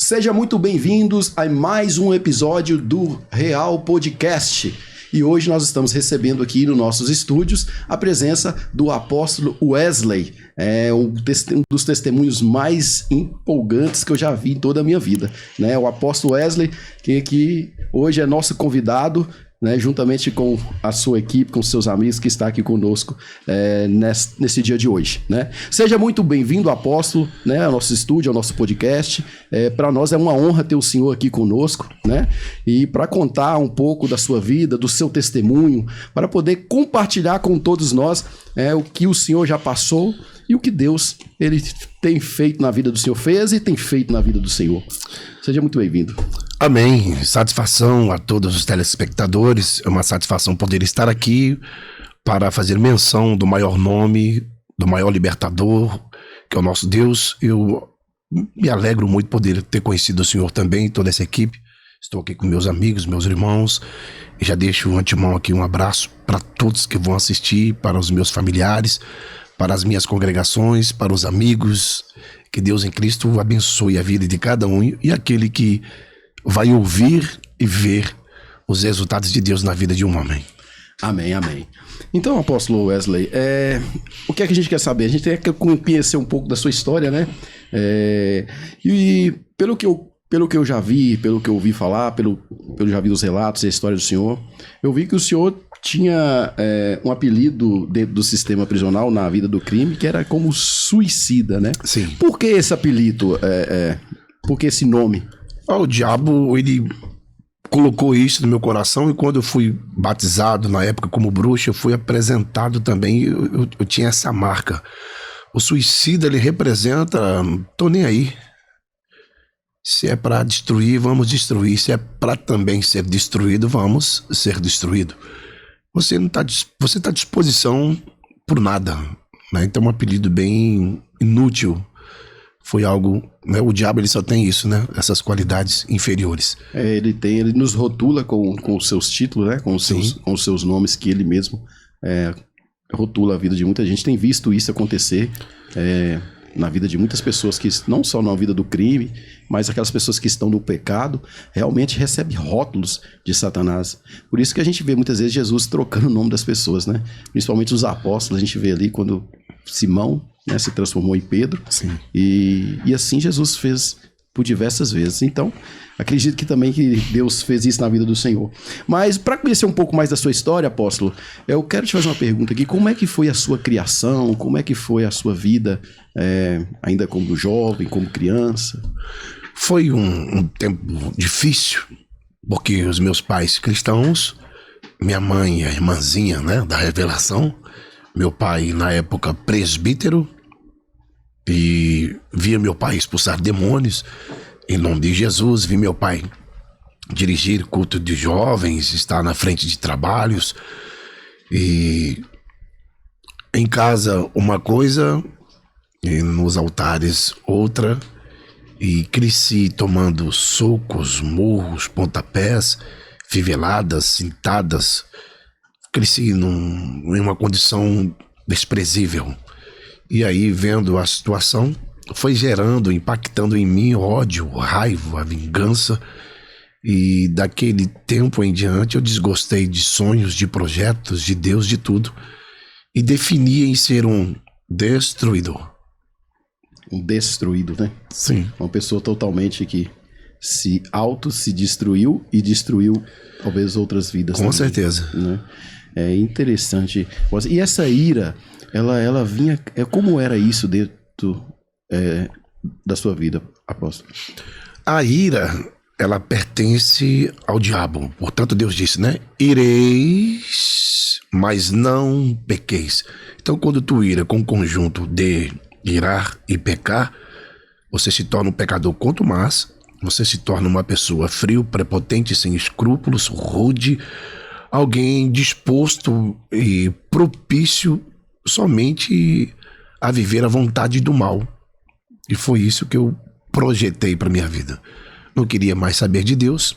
Sejam muito bem-vindos a mais um episódio do Real Podcast. E hoje nós estamos recebendo aqui nos nossos estúdios a presença do apóstolo Wesley. É um dos testemunhos mais empolgantes que eu já vi em toda a minha vida, né? O apóstolo Wesley, que hoje é nosso convidado, né, juntamente com a sua equipe, com seus amigos que está aqui conosco nesse dia de hoje, né? Seja muito bem-vindo, apóstolo, né, ao nosso estúdio, ao nosso podcast. Para nós é uma honra ter o senhor aqui conosco, né? E para contar um pouco da sua vida, do seu testemunho, para poder compartilhar com todos nós o que o senhor já passou e o que Deus ele tem feito na vida do senhor, fez e tem feito na vida do senhor. Seja muito bem-vindo. Amém. Satisfação a todos os telespectadores. É uma satisfação poder estar aqui para fazer menção do maior nome, do maior libertador, que é o nosso Deus. Eu me alegro muito poder ter conhecido o senhor também, toda essa equipe. Estou aqui com meus amigos, meus irmãos. E já deixo de antemão aqui um abraço para todos que vão assistir, para os meus familiares, para as minhas congregações, para os amigos. Que Deus em Cristo abençoe a vida de cada um e aquele que vai ouvir e ver os resultados de Deus na vida de um homem. Amém, amém. Então, apóstolo Wesley, o que é que a gente quer saber? A gente quer conhecer um pouco da sua história, né? E pelo que eu já vi, pelo que eu ouvi falar, pelo já vi os relatos e a história do senhor, eu vi que o senhor tinha um apelido dentro do sistema prisional na vida do crime, que era como suicida, né? Sim. Por que esse apelido? Por que esse nome? O diabo, ele colocou isso no meu coração, e quando eu fui batizado na época como bruxo, eu fui apresentado também, eu tinha essa marca. O suicida, ele representa, tô nem aí. Se é para destruir, vamos destruir. Se é para também ser destruído, vamos ser destruído. Você está à disposição por nada, né? Então um apelido bem inútil. Foi algo, né? O diabo ele só tem isso, né? Essas qualidades inferiores. Ele nos rotula com os seus títulos, né? Com os seus nomes, que ele mesmo rotula a vida de muita gente. Tem visto isso acontecer na vida de muitas pessoas, que não só na vida do crime, mas aquelas pessoas que estão no pecado, realmente recebem rótulos de Satanás. Por isso que a gente vê muitas vezes Jesus trocando o nome das pessoas, né? Principalmente os apóstolos, a gente vê ali quando Simão, né, se transformou em Pedro. Sim. E assim Jesus fez por diversas vezes. Então, acredito que também que Deus fez isso na vida do Senhor. Mas para conhecer um pouco mais da sua história, apóstolo, eu quero te fazer uma pergunta aqui. Como é que foi a sua criação? Como é que foi a sua vida ainda como jovem, como criança? Foi um tempo difícil, porque os meus pais cristãos, minha mãe, a irmãzinha, né, da revelação, meu pai na época presbítero, e via meu pai expulsar demônios em nome de Jesus, vi meu pai dirigir culto de jovens, estar na frente de trabalhos, e em casa uma coisa, e nos altares outra, e cresci tomando socos, murros, pontapés, fiveladas, cintadas. Cresci em uma condição desprezível. E aí, vendo a situação, foi gerando, impactando em mim ódio, raiva, vingança. E daquele tempo em diante eu desgostei de sonhos, de projetos, de Deus, de tudo. E defini em ser um destruidor. Um destruído, né? Sim. Uma pessoa totalmente que se destruiu e destruiu talvez outras vidas. Com também, certeza. Né? É interessante. E essa ira, ela vinha... Como era isso dentro da sua vida, apóstolo? A ira, ela pertence ao diabo. Portanto, Deus disse, né? Ireis, mas não pequeis. Então, quando tu ira com o conjunto de irar e pecar, você se torna um pecador contumaz, você se torna uma pessoa frio, prepotente, sem escrúpulos, rude, alguém disposto e propício somente a viver a vontade do mal. E foi isso que eu projetei para minha vida. Não queria mais saber de Deus,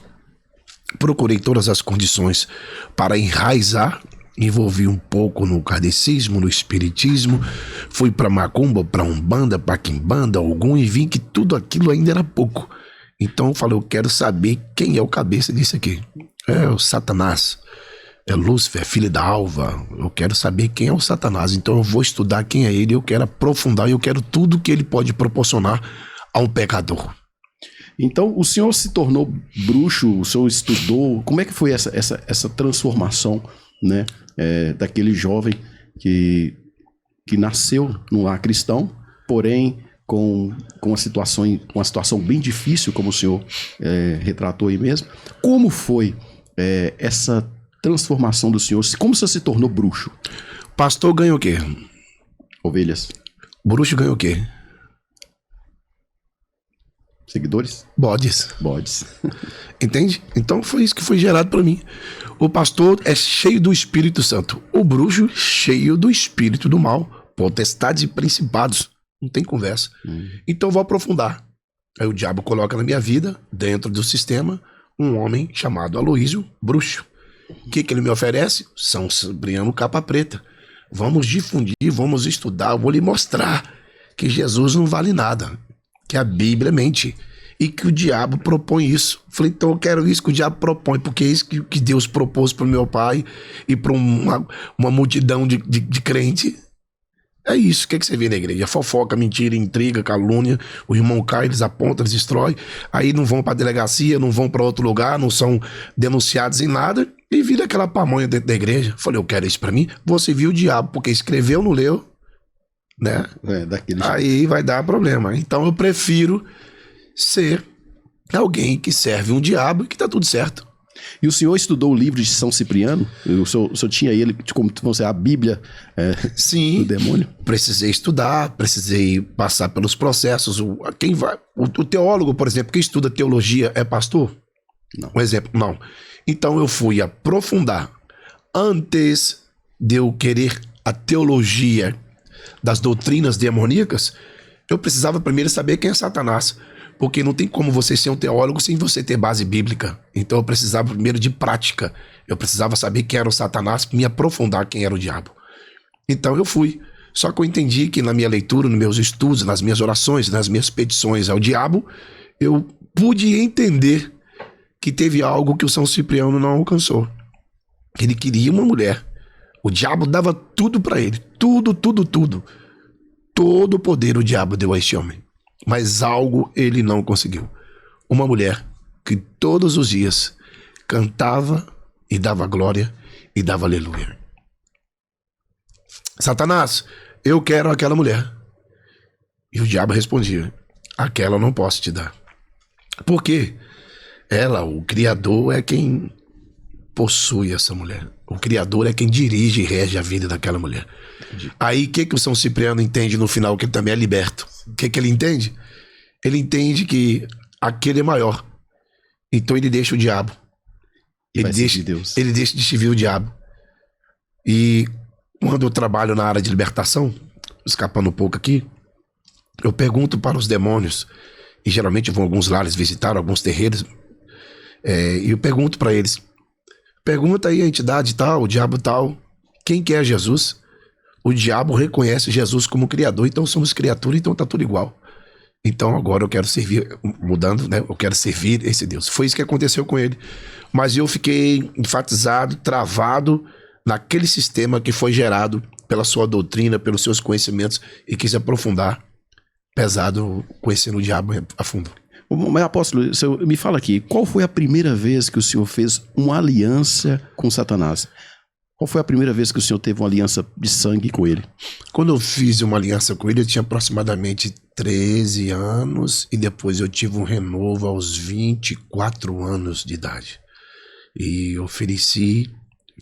procurei todas as condições para enraizar, envolvi um pouco no kardecismo, no espiritismo, fui para macumba, para umbanda, para quimbanda, algum, e vi que tudo aquilo ainda era pouco. Então eu falei, eu quero saber quem é o cabeça disso aqui. É o Satanás, é Lúcifer, filho da alva. Eu quero saber quem é o Satanás. Então eu vou estudar quem é ele, eu quero aprofundar e eu quero tudo que ele pode proporcionar a um pecador. Então, o senhor se tornou bruxo, o senhor estudou. Como é que foi essa transformação, né, daquele jovem que nasceu num lar cristão, porém com uma situação bem difícil, como o senhor retratou aí mesmo? Como foi essa transformação do senhor? Como o senhor se tornou bruxo? Pastor ganha o quê? Ovelhas. Bruxo ganha o quê? Seguidores? Bodes. Entende? Então foi isso que foi gerado para mim. O pastor é cheio do Espírito Santo. O bruxo cheio do espírito do mal. Potestades e principados. Não tem conversa. Então eu vou aprofundar. Aí o diabo coloca na minha vida, dentro do sistema, um homem chamado Aloísio, bruxo. O que ele me oferece? São Cipriano capa preta. Vamos difundir, vamos estudar. Eu vou lhe mostrar que Jesus não vale nada. Que a Bíblia mente e que o diabo propõe isso. Falei, então eu quero isso que o diabo propõe, porque é isso que Deus propôs para o meu pai e para uma multidão de crente. É isso. O que você vê na igreja? Fofoca, mentira, intriga, calúnia. O irmão cai, eles apontam, eles destroem. Aí não vão para a delegacia, não vão para outro lugar, não são denunciados em nada e vira aquela pamonha dentro da igreja. Falei, eu quero isso para mim. Você viu o diabo, porque escreveu, não leu, né? Aí vai dar problema. Então eu prefiro ser alguém que serve um diabo e que tá tudo certo. E o senhor estudou o livro de São Cipriano? O senhor tinha ele como a Bíblia Sim, do demônio? Precisei estudar, precisei passar pelos processos. O teólogo, por exemplo, que estuda teologia é pastor? Não. Um exemplo, não. Então eu fui aprofundar. Antes de eu querer a teologia das doutrinas demoníacas, eu precisava primeiro saber quem é Satanás, porque não tem como você ser um teólogo sem você ter base bíblica. Então eu precisava primeiro de prática, eu precisava saber quem era o Satanás, me aprofundar quem era o diabo. Então eu fui, só que eu entendi que na minha leitura, nos meus estudos, nas minhas orações, nas minhas petições ao diabo, eu pude entender que teve algo que o São Cipriano não alcançou. Ele queria uma mulher. O diabo dava tudo para ele. Tudo. Todo o poder o diabo deu a este homem. Mas algo ele não conseguiu. Uma mulher que todos os dias cantava e dava glória e dava aleluia. Satanás, eu quero aquela mulher. E o diabo respondia, aquela eu não posso te dar. Por quê? Ela, o Criador, é quem possui essa mulher. O Criador é quem dirige e rege a vida daquela mulher. Aí, o que o São Cipriano entende no final? Que ele também é liberto. O que ele entende? Ele entende que aquele é maior. Então ele deixa o diabo. Ele deixa de servir o diabo. E quando eu trabalho na área de libertação, escapando um pouco aqui, eu pergunto para os demônios, e geralmente eu vou a alguns lares visitar, alguns terreiros, e eu pergunto para eles, pergunta aí a entidade tal, o diabo tal, quem que é Jesus? O diabo reconhece Jesus como Criador, então somos criatura, então tá tudo igual. Então agora eu quero servir, mudando, né? Eu quero servir esse Deus. Foi isso que aconteceu com ele. Mas eu fiquei enfatizado, travado naquele sistema que foi gerado pela sua doutrina, pelos seus conhecimentos, e quis aprofundar, pesado, conhecendo o diabo a fundo. Mas, apóstolo, me fala aqui, qual foi a primeira vez que o senhor fez uma aliança com Satanás? Qual foi a primeira vez que o senhor teve uma aliança de sangue com ele? Quando eu fiz uma aliança com ele, eu tinha aproximadamente 13 anos e depois eu tive um renovo aos 24 anos de idade. E ofereci,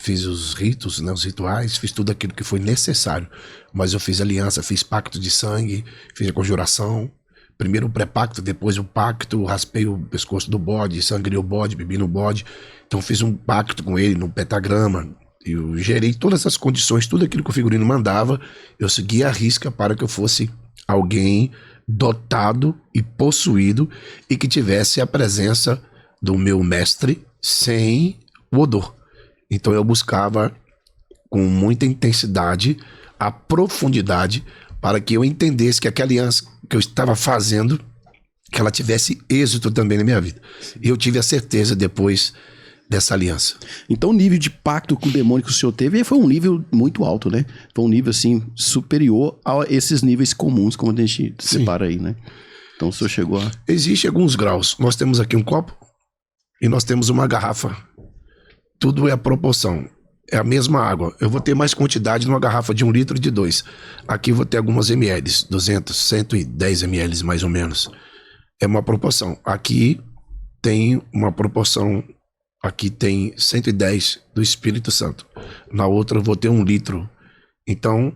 fiz os ritos, né, os rituais, fiz tudo aquilo que foi necessário. Mas eu fiz aliança, fiz pacto de sangue, fiz a conjuração. Primeiro o pré-pacto, depois o pacto, raspei o pescoço do bode, sangrei o bode, bebi no bode. Então fiz um pacto com ele no pentagrama. Eu gerei todas essas condições, tudo aquilo que o figurino mandava, eu seguia a risca para que eu fosse alguém dotado e possuído e que tivesse a presença do meu mestre sem o odor. Então eu buscava com muita intensidade a profundidade para que eu entendesse que aquela aliança que eu estava fazendo que ela tivesse êxito também na minha vida. E eu tive a certeza depois dessa aliança. Então o nível de pacto com o demônio que o senhor teve foi um nível muito alto, né? Foi um nível, assim, superior a esses níveis comuns, como a gente separa aí, né? Então o senhor chegou a... Existem alguns graus. Nós temos aqui um copo e nós temos uma garrafa. Tudo é a proporção. É a mesma água. Eu vou ter mais quantidade numa garrafa de 1 litro e de 2. Aqui eu vou ter algumas ml, 200, 110 ml mais ou menos. É uma proporção. Aqui tem uma proporção, aqui tem 110 do Espírito Santo. Na outra eu vou ter 1 litro. Então,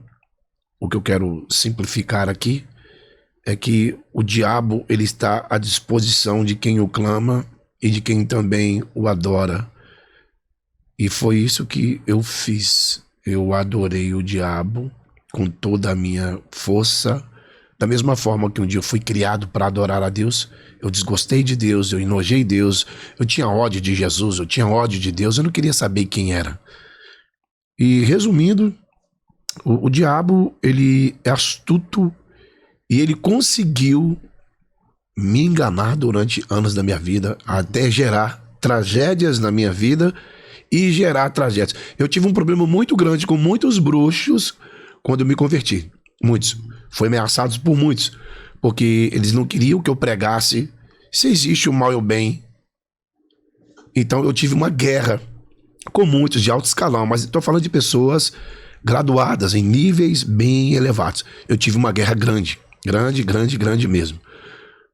o que eu quero simplificar aqui é que o diabo, ele está à disposição de quem o clama e de quem também o adora. E foi isso que eu fiz. Eu adorei o diabo com toda a minha força. Da mesma forma que um dia eu fui criado para adorar a Deus, eu desgostei de Deus, eu enojei Deus, eu tinha ódio de Jesus, eu tinha ódio de Deus, eu não queria saber quem era. E resumindo, o diabo, ele é astuto e ele conseguiu me enganar durante anos da minha vida, até gerar tragédias na minha vida e gerar tragédias. Eu tive um problema muito grande com muitos bruxos quando eu me converti. Muitos. Fui ameaçado por muitos. Porque eles não queriam que eu pregasse se existe o mal e o bem. Então eu tive uma guerra com muitos de alto escalão. Mas estou falando de pessoas graduadas em níveis bem elevados. Eu tive uma guerra grande. Grande mesmo.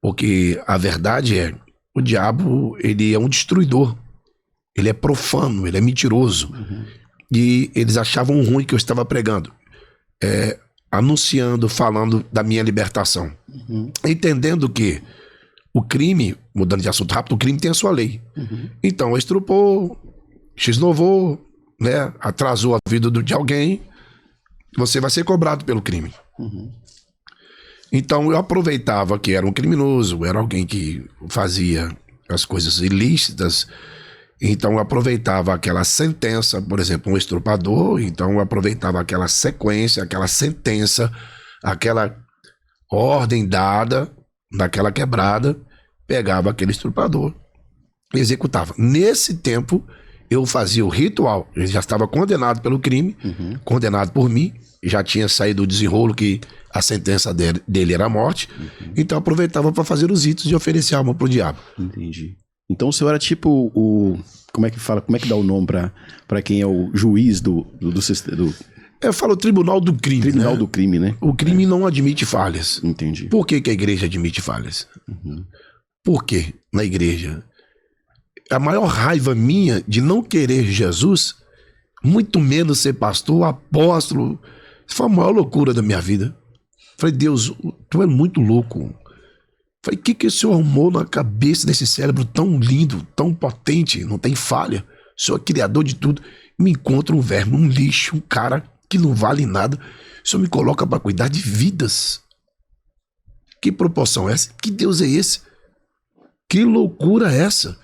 Porque a verdade é, o diabo, ele é um destruidor. Ele é profano, ele é mentiroso. E eles achavam ruim que eu estava pregando. Anunciando, falando da minha libertação. Entendendo que o crime, mudando de assunto rápido, o crime tem a sua lei. Então, estrupou, x-novou, né, atrasou a vida de alguém, você vai ser cobrado pelo crime. Então, eu aproveitava que era um criminoso, era alguém que fazia as coisas ilícitas. Então eu aproveitava aquela sentença, por exemplo, um estrupador, então eu aproveitava aquela sequência, aquela sentença, aquela ordem dada naquela quebrada, pegava aquele estrupador e executava. Nesse tempo eu fazia o ritual, ele já estava condenado pelo crime, condenado por mim, já tinha saído o desenrolo que a sentença dele era a morte, então eu aproveitava para fazer os ritos de oferecer alma pro diabo. Entendi. Então o senhor era tipo o... Como é que fala? Como é que dá o nome pra quem é o juiz do Eu falo tribunal do crime, tribunal né? do crime, né? O crime não admite falhas. Entendi. Por que a igreja admite falhas? Por que na igreja? A maior raiva minha de não querer Jesus, muito menos ser pastor, apóstolo, isso foi a maior loucura da minha vida. Falei, Deus, tu é muito louco. Falei, o que o senhor arrumou na cabeça desse cérebro tão lindo, tão potente, não tem falha? O senhor é criador de tudo. Me encontra um verme, um lixo, um cara que não vale nada. O senhor me coloca para cuidar de vidas. Que proporção é essa? Que Deus é esse? Que loucura é essa?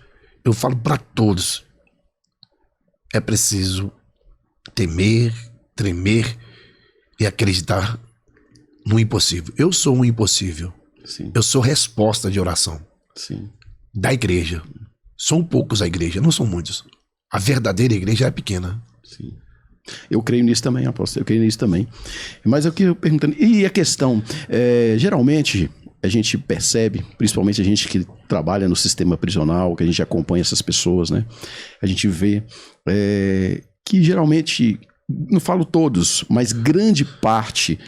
Eu falo para todos. É preciso temer, tremer e acreditar no impossível. Eu sou um impossível. Sim. Eu sou resposta de oração. Sim. Da igreja. São poucos a igreja, não são muitos. A verdadeira igreja é pequena. Sim. Eu creio nisso também, apóstolo. Eu creio nisso também. Mas eu queria perguntando, e a questão, geralmente a gente percebe, principalmente a gente que trabalha no sistema prisional, que a gente acompanha essas pessoas, né? A gente vê que geralmente, não falo todos, mas grande parte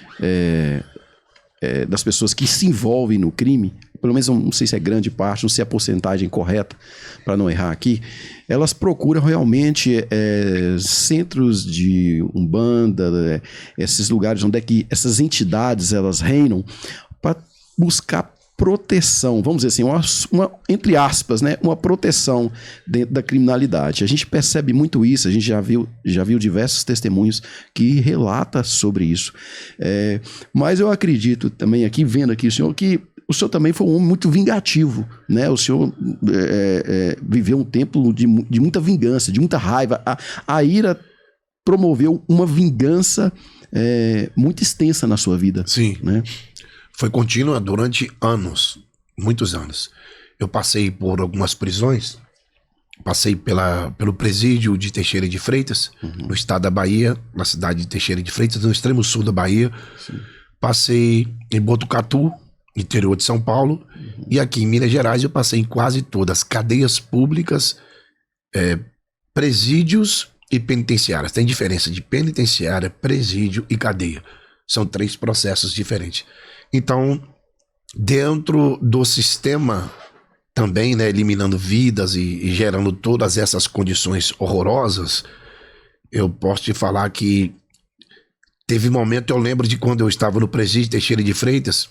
das pessoas que se envolvem no crime, pelo menos não sei se é grande parte, não sei a porcentagem correta, para não errar aqui, elas procuram realmente centros de umbanda, esses lugares onde é que essas entidades elas reinam, para buscar proteção, vamos dizer assim, entre aspas, né, uma proteção dentro da criminalidade. A gente percebe muito isso, a gente já viu diversos testemunhos que relatam sobre isso. Mas eu acredito também aqui, vendo aqui o senhor, que o senhor também foi um homem muito vingativo, né? O senhor viveu um tempo de muita vingança, de muita raiva. A ira promoveu uma vingança muito extensa na sua vida. Sim. Né? Foi contínua durante anos. muitos anos. Eu passei por algumas prisões, passei pelo presídio de Teixeira de Freitas, no estado da Bahia, na cidade de Teixeira de Freitas, no extremo sul da Bahia. Sim. Passei em Botucatu, interior de São Paulo, e aqui em Minas Gerais eu passei em quase todas as cadeias públicas, presídios e penitenciárias. Tem diferença de penitenciária, presídio e cadeia. São 3 processos diferentes. Então, dentro do sistema também, né, eliminando vidas e gerando todas essas condições horrorosas, eu posso te falar que teve momento, eu lembro de quando eu estava no presídio Teixeira de Freitas,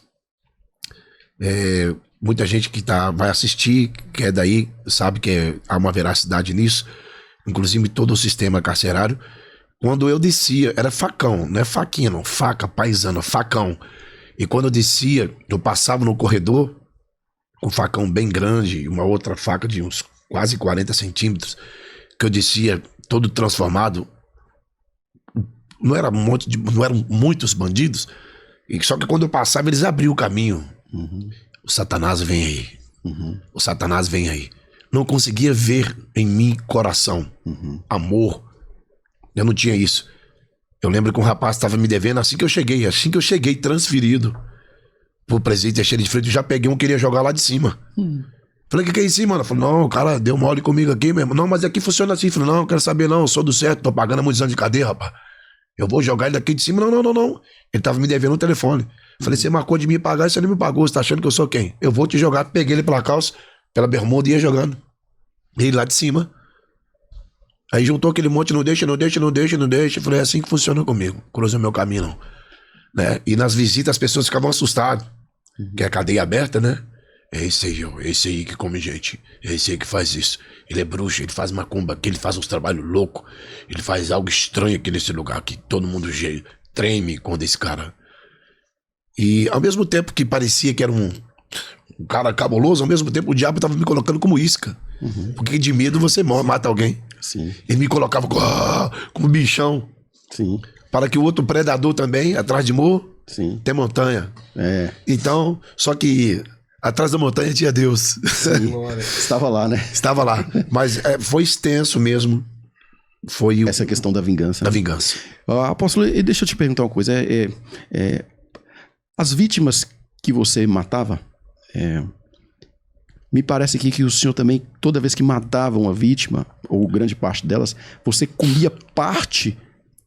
muita gente que vai assistir, que é daí, sabe que há uma veracidade nisso, inclusive todo o sistema carcerário. Quando eu descia, era facão, não é faquinha não, faca, paisana, facão. E quando eu descia, eu passava no corredor, com um facão bem grande, uma outra faca de uns quase 40 centímetros, que eu descia todo transformado. Não eram muitos bandidos, só que quando eu passava, eles abriam o caminho. O Satanás vem aí. O Satanás vem aí. Não conseguia ver em mim coração, amor. Eu não tinha isso. Eu lembro que um rapaz estava me devendo assim que eu cheguei transferido pro presídio Teixeira de Freitas, eu já peguei um, queria jogar lá de cima. Falei, que é isso, mano? Falei, não, o cara deu mole comigo aqui mesmo. Não, mas aqui funciona assim. Falei, não, quero saber não, eu sou do certo, tô pagando há muitos anos de cadeia, rapaz. Eu vou jogar ele daqui de cima. Não. Ele tava me devendo no telefone. Falei, você marcou de me pagar e você não me pagou, você tá achando que eu sou quem? Eu vou te jogar. Peguei ele pela calça, pela bermuda e ia jogando. Ele lá de cima. Aí juntou aquele monte, não deixa. Falei, é assim que funciona comigo. Cruza o meu caminho, não. Né? E nas visitas as pessoas ficavam assustadas. Que é a cadeia aberta, né? É esse aí que come gente. É esse aí que faz isso. Ele é bruxo, ele faz macumba aqui, ele faz uns trabalhos loucos. Ele faz algo estranho aqui nesse lugar que todo mundo treme quando esse cara... E ao mesmo tempo que parecia que era um cara cabuloso, ao mesmo tempo o diabo estava me colocando como isca. Porque de medo você mata alguém. Sim. Ele me colocava como bichão. Sim. Para que o outro predador também, atrás de morro, sim, tem montanha. Então, só que atrás da montanha tinha Deus. Estava lá, né? Estava lá. Mas foi extenso mesmo. Foi essa questão da vingança. Da né? vingança. Apóstolo, deixa eu te perguntar uma coisa. As vítimas que você matava, me parece aqui que o senhor também, toda vez que matava uma vítima, ou grande parte delas, você comia parte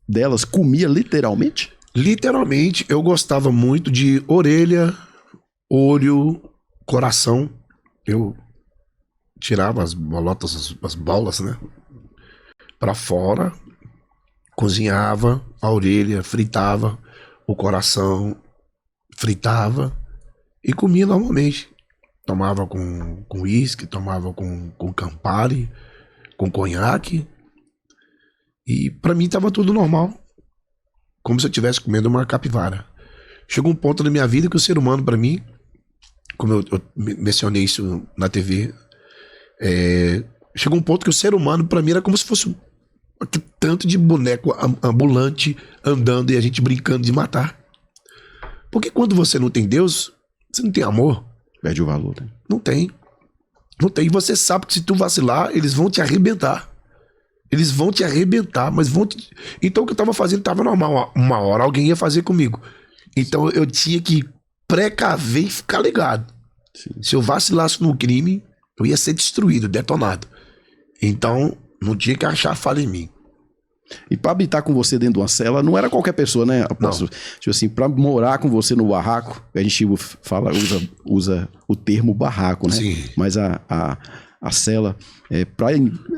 delas, comia literalmente? Literalmente, eu gostava muito de orelha, olho, coração. Eu tirava as bolotas, as bolas, né? Pra fora, cozinhava a orelha, fritava o coração, fritava e comia normalmente. Tomava com uísque, tomava com Campari, com conhaque. E pra mim tava tudo normal. Como se eu estivesse comendo uma capivara. Chegou um ponto na minha vida que o ser humano, pra mim, como eu mencionei isso na TV, chegou um ponto que o ser humano, pra mim, era como se fosse tanto de boneco ambulante andando e a gente brincando de matar. Porque quando você não tem Deus, você não tem amor. Perde o valor, né? Não tem. Não tem. E você sabe que se tu vacilar, eles vão te arrebentar. Eles vão te arrebentar, mas vão te... Então o que eu tava fazendo tava normal. Uma hora alguém ia fazer comigo. Então eu tinha que precaver e ficar ligado. Sim. Se eu vacilasse no crime, eu ia ser destruído, detonado. Então não tinha que achar falha em mim. E pra habitar com você dentro de uma cela, não era qualquer pessoa, né, apóstolo? Tipo assim, pra morar com você no barraco, a gente usa o termo barraco, né? Sim. Mas a cela,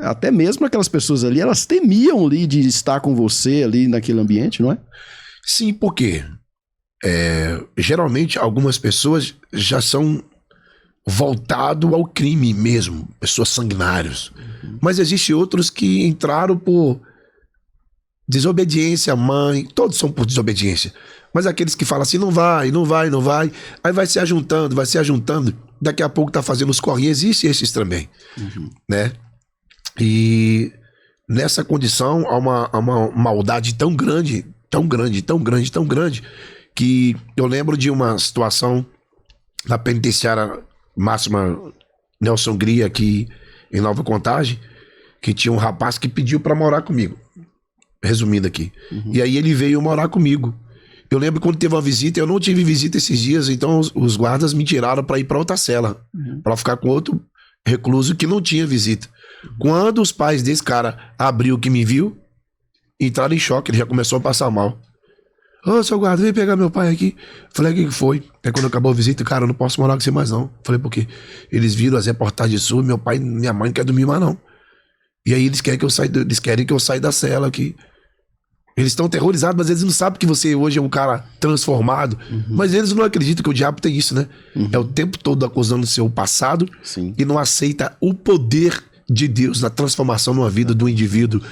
até mesmo aquelas pessoas ali, elas temiam ali de estar com você ali naquele ambiente, não é? Sim, porque geralmente algumas pessoas já são voltado ao crime mesmo, pessoas sanguinárias. Mas existem outros que entraram por desobediência, mãe, todos são por desobediência. Mas aqueles que falam assim, não vai, aí vai se ajuntando, daqui a pouco tá fazendo os corrinhos, existem esses também, né? E nessa condição há uma maldade tão grande, que eu lembro de uma situação na penitenciária Máxima Nelson Gria aqui em Nova Contagem, que tinha um rapaz que pediu pra morar comigo. Resumindo aqui. E aí ele veio morar comigo. Eu lembro quando teve uma visita, eu não tive visita esses dias, então os guardas me tiraram pra ir pra outra cela, pra ficar com outro recluso que não tinha visita. Quando os pais desse cara abriu que me viu, entraram em choque, ele já começou a passar mal. Ô, seu guarda, vem pegar meu pai aqui. Falei, o que foi? Aí quando acabou a visita, cara, eu não posso morar com você mais não. Falei, por quê? Eles viram as reportagens suas, meu pai e minha mãe não querem dormir mais não. E aí eles querem que eu saia da cela aqui. Eles estão aterrorizados, mas eles não sabem que você hoje é um cara transformado. Mas eles não acreditam que o diabo tem isso, né? É o tempo todo acusando o seu passado. Sim. E não aceita o poder de Deus na transformação numa vida do indivíduo,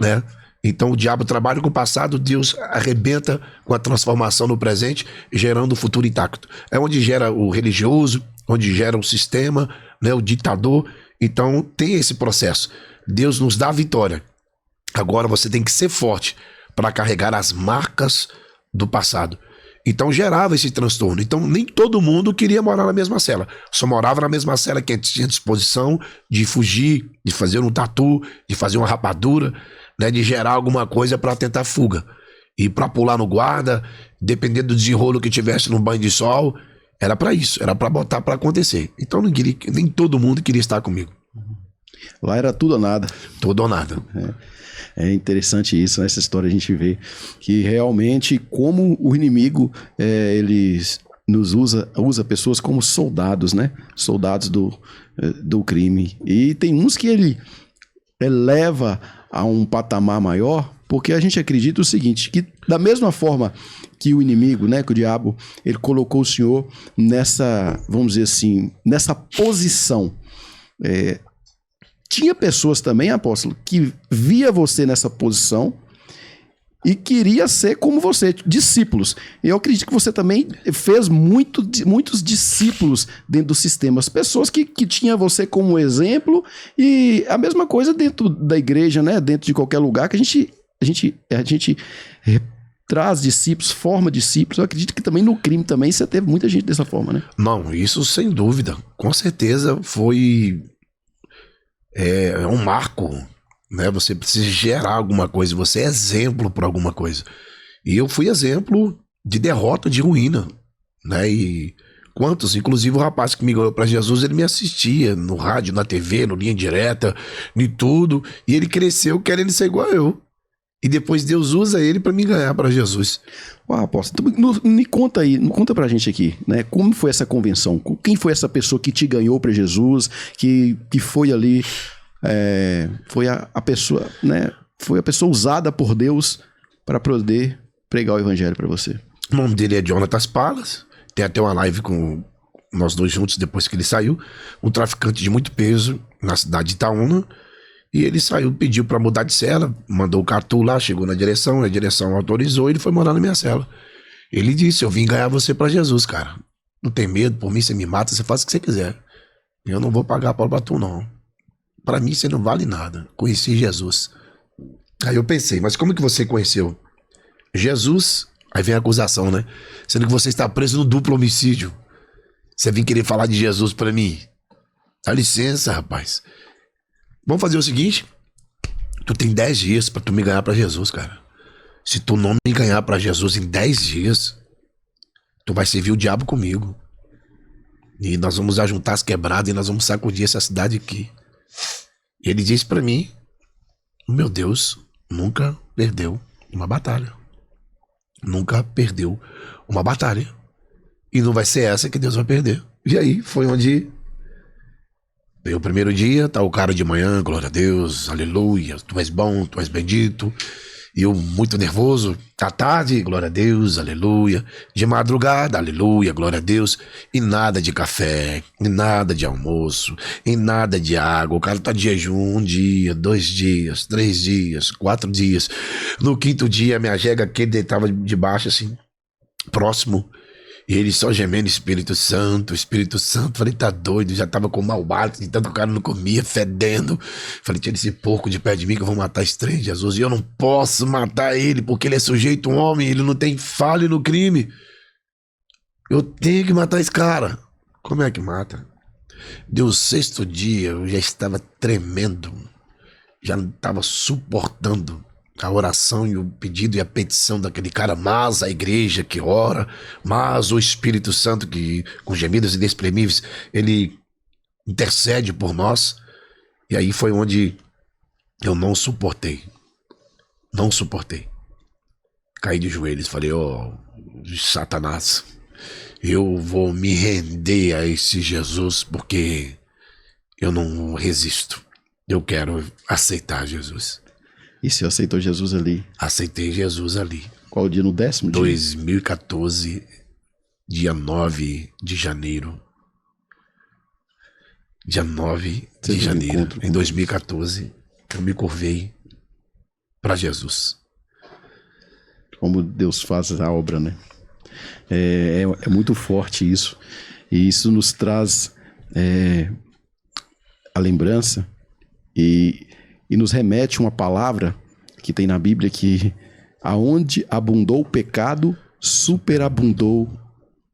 né? Então o diabo trabalha com o passado, Deus arrebenta com a transformação no presente, gerando o futuro intacto. É onde gera o religioso, onde gera o sistema, né, o ditador. Então tem esse processo. Deus nos dá a vitória. Agora você tem que ser forte para carregar as marcas do passado. Então gerava esse transtorno. Então nem todo mundo queria morar na mesma cela. Só morava na mesma cela quem tinha disposição de fugir, de fazer um tatu, de fazer uma rapadura, né, de gerar alguma coisa para tentar fuga. E para pular no guarda, dependendo do desenrolo que tivesse no banho de sol, era para isso, era para botar para acontecer. Então nem todo mundo queria estar comigo. Lá era tudo ou nada. Tudo ou nada. É interessante isso, nessa história a gente vê que realmente como o inimigo, ele nos usa pessoas como soldados, né? Soldados do crime. E tem uns que ele eleva a um patamar maior, porque a gente acredita o seguinte, que da mesma forma que o inimigo, né, que o diabo, ele colocou o Senhor nessa, vamos dizer assim, nessa posição. Tinha pessoas também, apóstolo, que via você nessa posição e queria ser como você, discípulos. Eu acredito que você também fez muitos discípulos dentro do sistema. As pessoas que tinham você como exemplo e a mesma coisa dentro da igreja, né? Dentro de qualquer lugar que a gente traz discípulos, forma discípulos. Eu acredito que também no crime também você teve muita gente dessa forma, né? Não, isso sem dúvida. Com certeza foi um marco, né? Você precisa gerar alguma coisa, você é exemplo por alguma coisa. E eu fui exemplo de derrota, de ruína, né? E quantos, inclusive o rapaz que me ganhou para Jesus, ele me assistia no rádio, na TV, no Linha Direta, em tudo, e ele cresceu querendo ser igual a eu. E depois Deus usa ele para me ganhar para Jesus. Apóstolo, me conta aí, conta pra gente aqui, né? Como foi essa convenção? Quem foi essa pessoa que te ganhou para Jesus, que foi ali, foi a pessoa, né? Foi a pessoa usada por Deus para poder pregar o evangelho para você. O nome dele é Jonatas Palas. Tem até uma live com nós dois juntos depois que ele saiu. Um traficante de muito peso na cidade de Itaúna. E ele saiu, pediu pra mudar de cela, mandou o cartu lá, chegou na direção, a direção autorizou, ele foi morar na minha cela. Ele disse, eu vim ganhar você pra Jesus, cara. Não tem medo, por mim você me mata, você faz o que você quiser. Eu não vou pagar pau pra tu, não. Pra mim você não vale nada. Conheci Jesus. Aí eu pensei, mas como que você conheceu Jesus? Aí vem a acusação, né? Sendo que você está preso no duplo homicídio. Você vem querer falar de Jesus pra mim? Dá licença, rapaz. Vamos fazer o seguinte, tu tem 10 dias pra tu me ganhar pra Jesus, cara. Se tu não me ganhar pra Jesus em 10 dias, tu vai servir o diabo comigo. E nós vamos ajuntar as quebradas e nós vamos sacudir essa cidade aqui. E ele disse pra mim, meu Deus nunca perdeu uma batalha. Nunca perdeu uma batalha. E não vai ser essa que Deus vai perder. E aí foi onde... Veio o primeiro dia, tá o cara de manhã, glória a Deus, aleluia, tu és bom, tu és bendito. E eu muito nervoso, à tarde, glória a Deus, aleluia. De madrugada, aleluia, glória a Deus. E nada de café, e nada de almoço, e nada de água. O cara tá de jejum 1 dia, 2 dias, 3 dias, 4 dias. No 5º dia, minha jega aqui deitava debaixo assim, próximo. E ele só gemendo, Espírito Santo, Espírito Santo. Falei, tá doido, já tava com mau hálito, de tanto que o cara não comia, fedendo. Falei, tira esse porco de perto de mim que eu vou matar esse trem, Jesus. E eu não posso matar ele, porque ele é sujeito um homem, ele não tem falha no crime. Eu tenho que matar esse cara. Como é que mata? Deu o 6º dia, eu já estava tremendo, já não estava suportando a oração e o pedido e a petição daquele cara, mas a igreja que ora, mas o Espírito Santo que, com gemidos inexprimíveis, ele intercede por nós. E aí foi onde eu não suportei. Caí de joelhos, falei, Satanás, eu vou me render a esse Jesus porque eu não resisto. Eu quero aceitar Jesus. E você aceitou Jesus ali? Aceitei Jesus ali. Qual o dia? No 10º dia? 2014, dia 9 de janeiro. Dia 9 de janeiro, em 2014, eu me curvei para Jesus. Como Deus faz a obra, né? É muito forte isso. E isso nos traz a lembrança e nos remete uma palavra que tem na Bíblia que aonde abundou o pecado, superabundou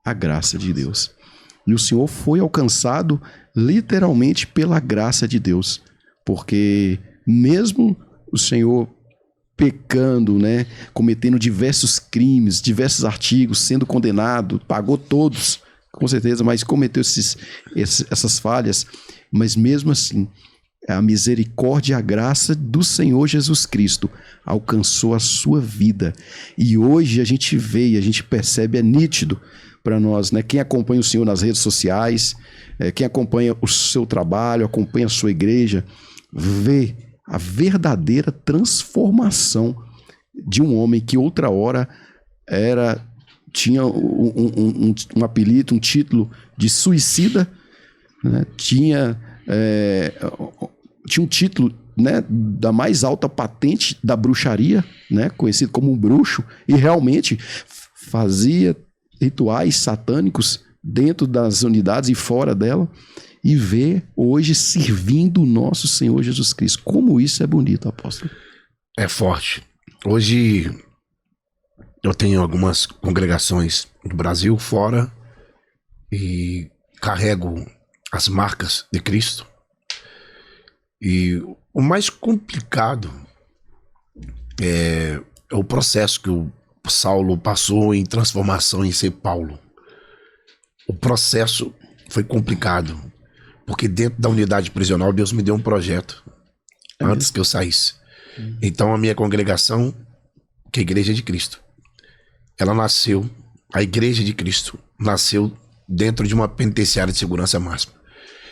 a graça de Deus. E o Senhor foi alcançado literalmente pela graça de Deus, porque mesmo o Senhor pecando, né, cometendo diversos crimes, diversos artigos, sendo condenado, pagou todos, com certeza, mas cometeu essas falhas, mas mesmo assim, a misericórdia e a graça do Senhor Jesus Cristo alcançou a sua vida. E hoje a gente vê e a gente percebe, é nítido para nós, né? Quem acompanha o Senhor nas redes sociais, quem acompanha o seu trabalho, acompanha a sua igreja, vê a verdadeira transformação de um homem que outra hora tinha um apelido, um título de suicida, né? Tinha um título, né, da mais alta patente da bruxaria, né, conhecido como um bruxo, e realmente fazia rituais satânicos dentro das unidades e fora dela, e vê hoje servindo o nosso Senhor Jesus Cristo. Como isso é bonito, apóstolo. É forte. Hoje eu tenho algumas congregações no Brasil, fora, e carrego as marcas de Cristo. E o mais complicado é o processo que o Saulo passou em transformação em ser Paulo. O processo foi complicado, porque dentro da unidade prisional Deus me deu um projeto antes que eu saísse. Então a minha congregação, que é a Igreja de Cristo, ela nasceu, a Igreja de Cristo nasceu dentro de uma penitenciária de segurança máxima.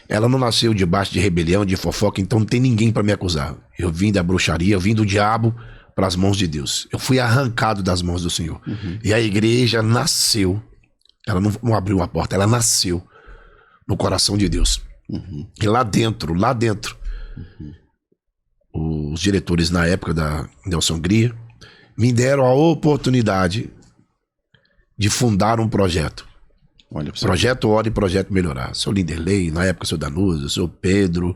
Ela não nasceu debaixo de rebelião, de fofoca, então não tem ninguém para me acusar. Eu vim da bruxaria, eu vim do diabo para as mãos de Deus. Eu fui arrancado das mãos do Senhor. E a igreja nasceu, ela não abriu a porta, ela nasceu no coração de Deus. E lá dentro, os diretores na época da Nelson Grier me deram a oportunidade de fundar um projeto. Projeto Ora e Projeto Melhorar. Seu Linderley, na época seu Danuso, seu Pedro.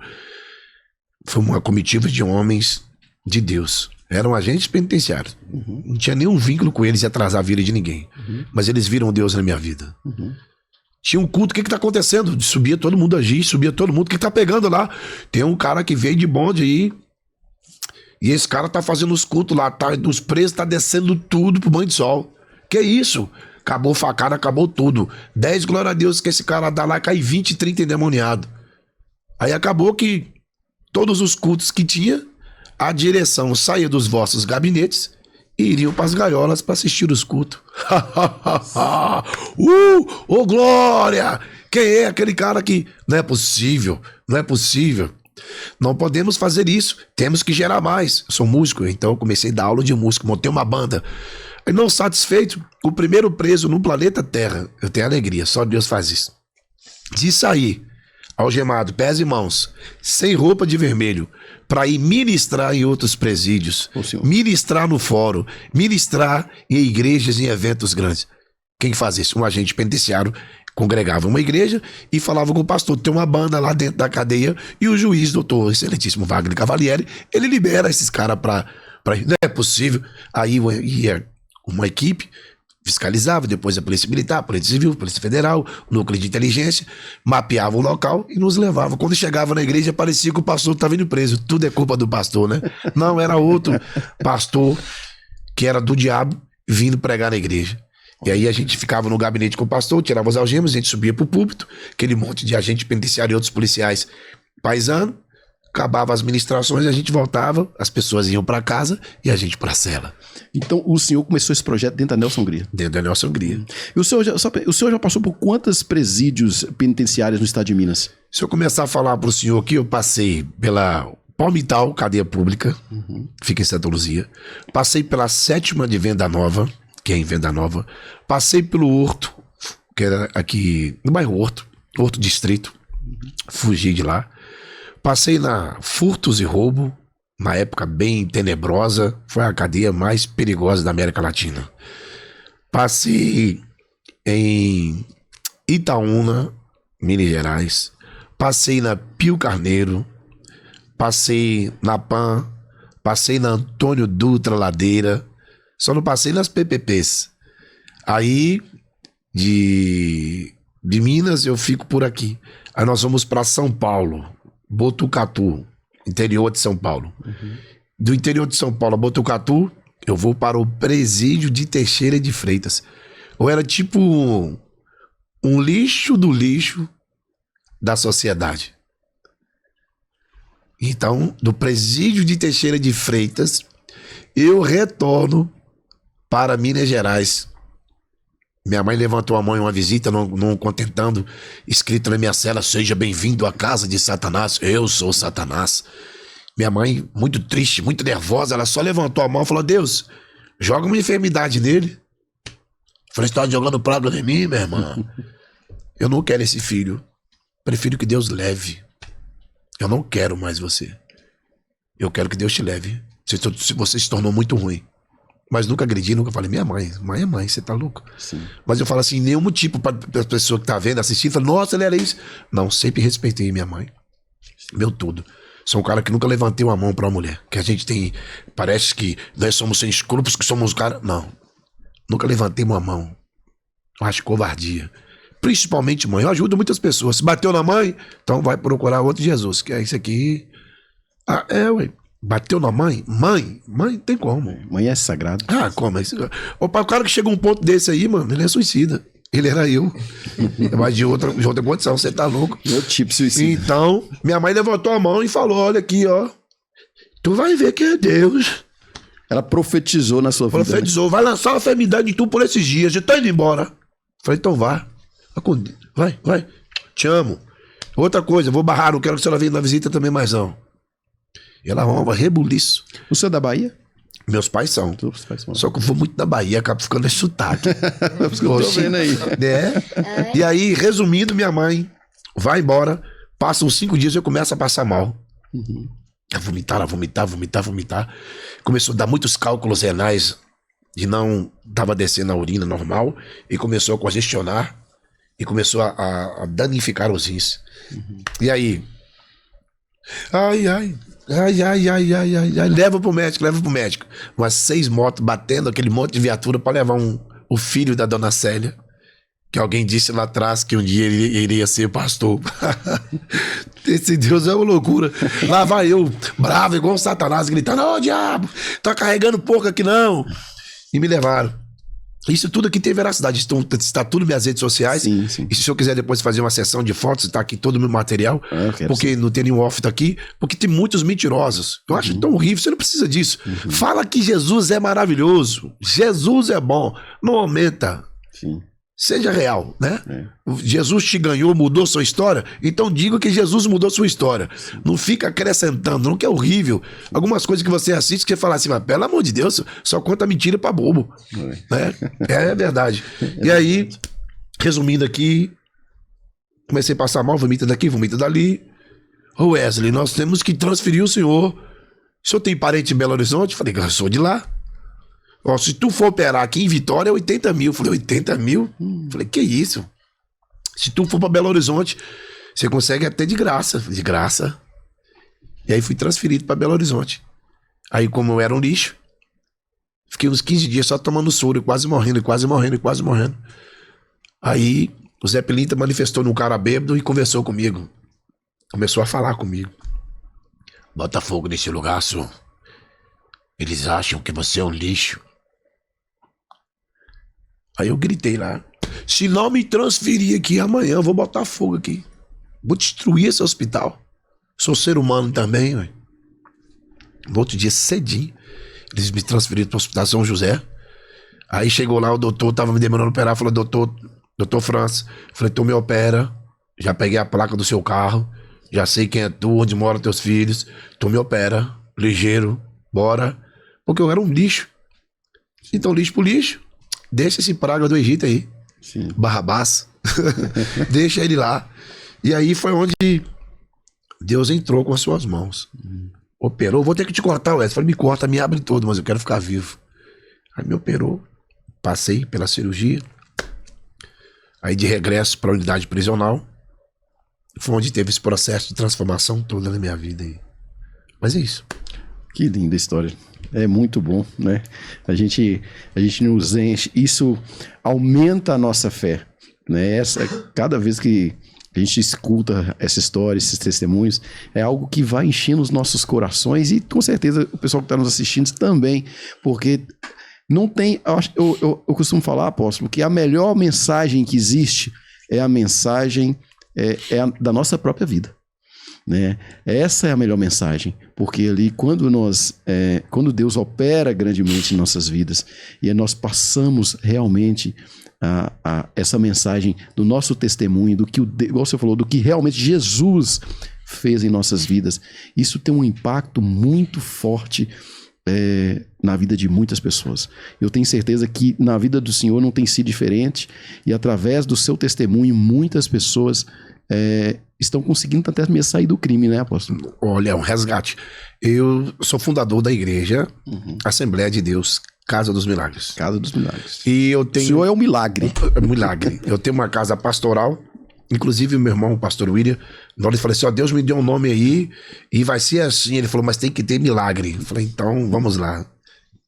Foi uma comitiva de homens de Deus. Eram agentes penitenciários. Não tinha nenhum vínculo com eles e atrasar a vida de ninguém. Mas eles viram Deus na minha vida. Tinha um culto, o que tá acontecendo? Subia todo mundo a agir, subia todo mundo. O que tá pegando lá? Tem um cara que veio de bonde aí. E esse cara tá fazendo os cultos lá, tá, dos presos, tá descendo tudo pro banho de sol. Que isso? Acabou facada, acabou tudo. 10 glória a Deus que esse cara dá lá, cai 20, 30 endemoniado. Aí acabou que todos os cultos que tinha, a direção saía dos vossos gabinetes e iriam para as gaiolas para assistir os cultos. Ô glória! Quem é aquele cara que... Não é possível, não é possível. Não podemos fazer isso, temos que gerar mais. Eu sou músico, então eu comecei a dar aula de música, montei uma banda. E não satisfeito, o primeiro preso no planeta Terra, eu tenho alegria, só Deus faz isso, de sair algemado, pés e mãos, sem roupa de vermelho, para ir ministrar em outros presídios, ministrar no fórum, ministrar em igrejas, em eventos grandes. Quem faz isso? Um agente penitenciário congregava uma igreja e falava com o pastor, tem uma banda lá dentro da cadeia, e o juiz, doutor excelentíssimo Wagner Cavalieri, ele libera esses caras para... Não é possível. Aí ia uma equipe, fiscalizava, depois a Polícia Militar, a Polícia Civil, a Polícia Federal, o Núcleo de Inteligência, mapeava o local e nos levava. Quando chegava na igreja, parecia que o pastor estava indo preso. Tudo é culpa do pastor, né? Não, era outro pastor que era do diabo vindo pregar na igreja. E aí a gente ficava no gabinete com o pastor, tirava as algemas, a gente subia pro púlpito, aquele monte de agente penitenciário e outros policiais paisano, acabava as ministrações, a gente voltava, as pessoas iam para casa e a gente para a cela. Então o senhor começou esse projeto dentro da Nelson Hungria? Dentro da Nelson Hungria. E o senhor já passou por quantos presídios penitenciários no estado de Minas? Se eu começar a falar pro senhor aqui, eu passei pela Palmital, cadeia pública, fica em Santa Luzia. Passei pela 7ª de Venda Nova, que é em Venda Nova. Passei pelo Horto, que era aqui no bairro Horto Distrito. Fugi de lá. Passei na Furtos e Roubo, na época bem tenebrosa, foi a cadeia mais perigosa da América Latina. Passei em Itaúna, Minas Gerais. Passei na Pio Carneiro. Passei na PAN. Passei na Antônio Dutra Ladeira. Só não passei nas PPPs. Aí, de Minas, eu fico por aqui. Aí nós vamos para São Paulo. Botucatu, interior de São Paulo. Do interior de São Paulo a Botucatu, eu vou para o presídio de Teixeira de Freitas. Eu era tipo um lixo do lixo da sociedade. Então, do presídio de Teixeira de Freitas, eu retorno para Minas Gerais. Minha mãe levantou a mão em uma visita, não contentando, escrito na minha cela: seja bem-vindo à casa de Satanás, eu sou Satanás. Minha mãe, muito triste, muito nervosa, ela só levantou a mão e falou: Deus, joga uma enfermidade nele. Falei: você tá jogando praga em mim, minha irmã? Eu não quero esse filho, prefiro que Deus leve. Eu não quero mais você. Eu quero que Deus te leve. Você se tornou muito ruim. Mas nunca agredi, nunca falei: minha mãe é mãe, você tá louco? Sim. Mas eu falo assim, nenhum tipo pra pessoa que tá vendo, assistindo, fala: nossa, ele era isso. Não, sempre respeitei minha mãe. Meu tudo. Sou um cara que nunca levantei uma mão pra uma mulher. Que a gente tem, parece que nós somos sem escrúpulos, que somos cara. Não. Nunca levantei uma mão. Eu acho covardia. Principalmente mãe. Eu ajudo muitas pessoas. Se bateu na mãe, então vai procurar outro Jesus. Que é isso aqui. Ah, ué. Bateu na mãe? Mãe tem como. Mãe é sagrado. Ah, como? O cara que chega a um ponto desse aí, mano, ele é suicida. Ele era eu. Mas de outra condição, você tá louco. Meu tipo suicida. Então, minha mãe levantou a mão e falou: olha aqui, ó. Tu vai ver que é Deus. Ela profetizou na sua vida. Profetizou. Né? Vai lançar uma enfermidade em tu por esses dias. Eu tô indo embora. Falei: então vá. Vai. Te amo. Outra coisa, vou barrar, não quero que a senhora venha na visita também mais não. E ela arruma rebuliço. O senhor é da Bahia? Meus pais são. Só que eu vou muito da Bahia, acabo ficando esse sotaque. Tô vendo aí. E aí, resumindo, minha mãe vai embora, passa uns 5 dias e eu começo a passar mal. A vomitar. Começou a dar muitos cálculos renais de não tava descendo a urina normal e começou a congestionar e começou a danificar os rins. E aí? Ai, leva pro médico. Umas 6 motos batendo, aquele monte de viatura pra levar o filho da dona Célia, que alguém disse lá atrás que um dia ele iria ser pastor. Esse Deus é uma loucura. Lá vai eu, bravo, igual um Satanás, gritando: ô diabo, tá carregando pouco aqui não. E me levaram. Isso tudo aqui tem veracidade. Está tudo nas minhas redes sociais. Sim. E se o senhor quiser depois fazer uma sessão de fotos, está aqui todo o meu material. Porque não tem nenhum off aqui. Porque tem muitos mentirosos. Eu acho tão horrível. Você não precisa disso. Fala que Jesus é maravilhoso. Jesus é bom. Não aumenta. Sim. Seja real, né? Jesus te ganhou, mudou sua história. Então diga que Jesus mudou sua história. Sim. Não fica acrescentando, não, que é horrível. Algumas coisas que você assiste que você fala assim: mas pelo amor de Deus, só conta mentira pra bobo. Né? É verdade. E aí, resumindo aqui, comecei a passar mal, vomita daqui, vomita dali. Ô Wesley, nós temos que transferir o senhor. O senhor tem parente em Belo Horizonte? Falei: eu sou de lá. Ó, se tu for operar aqui em Vitória é 80 mil. Falei: 80 mil? Falei: que isso? Se tu for pra Belo Horizonte, você consegue até de graça. De graça. E aí fui transferido pra Belo Horizonte. Aí, como eu era um lixo, Fiquei uns 15 dias só tomando soro, quase morrendo. Aí o Zé Pilinta manifestou num cara bêbado e conversou comigo. Começou a falar comigo. Bota fogo nesse lugar, senhor. Eles acham que você é um lixo. Aí eu gritei lá. Se não me transferir aqui amanhã, eu vou botar fogo aqui. Vou destruir esse hospital. Sou ser humano também, ué. No outro dia, cedinho, eles me transferiram para o Hospital São José. Aí chegou lá, o doutor tava me demorando operar. Falou, doutor Francis. Falei, tu me opera. Já peguei a placa do seu carro. Já sei quem é tu, onde moram teus filhos. Tu me opera. Ligeiro. Bora. Porque eu era um lixo. Então, lixo pro lixo. Deixa esse praga do Egito aí. Sim. Barrabás. Deixa ele lá. E aí foi onde Deus entrou com as suas mãos. Operou. Vou ter que te cortar, Wesley. Falei, me corta, me abre todo, mas eu quero ficar vivo. Aí me operou. Passei pela cirurgia. Aí de regresso para a unidade prisional. Foi onde teve esse processo de transformação toda na minha vida aí. Mas é isso. Que linda história. É muito bom, né? A gente nos enche. Isso aumenta a nossa fé, né? Cada vez que a gente escuta essa história, esses testemunhos, é algo que vai enchendo os nossos corações e com certeza o pessoal que está nos assistindo também, porque não tem... Eu costumo falar, apóstolo, que a melhor mensagem que existe é a mensagem da nossa própria vida. Né? Essa é a melhor mensagem, porque ali quando Deus opera grandemente em nossas vidas e nós passamos realmente essa mensagem do nosso testemunho, do que igual você falou, do que realmente Jesus fez em nossas vidas, isso tem um impacto muito forte na vida de muitas pessoas. Eu tenho certeza que na vida do Senhor não tem sido diferente, e através do seu testemunho muitas pessoas estão conseguindo até mesmo sair do crime, né, apóstolo? Olha, é um resgate. Eu sou fundador da igreja Assembleia de Deus, Casa dos Milagres. Casa dos Milagres. E eu tenho... O Senhor é um milagre. É um milagre. Eu tenho uma casa pastoral, inclusive o meu irmão, o pastor William, nós ele falou assim, ó, Deus me deu um nome aí e vai ser assim. Ele falou, mas tem que ter milagre. Eu falei, então vamos lá.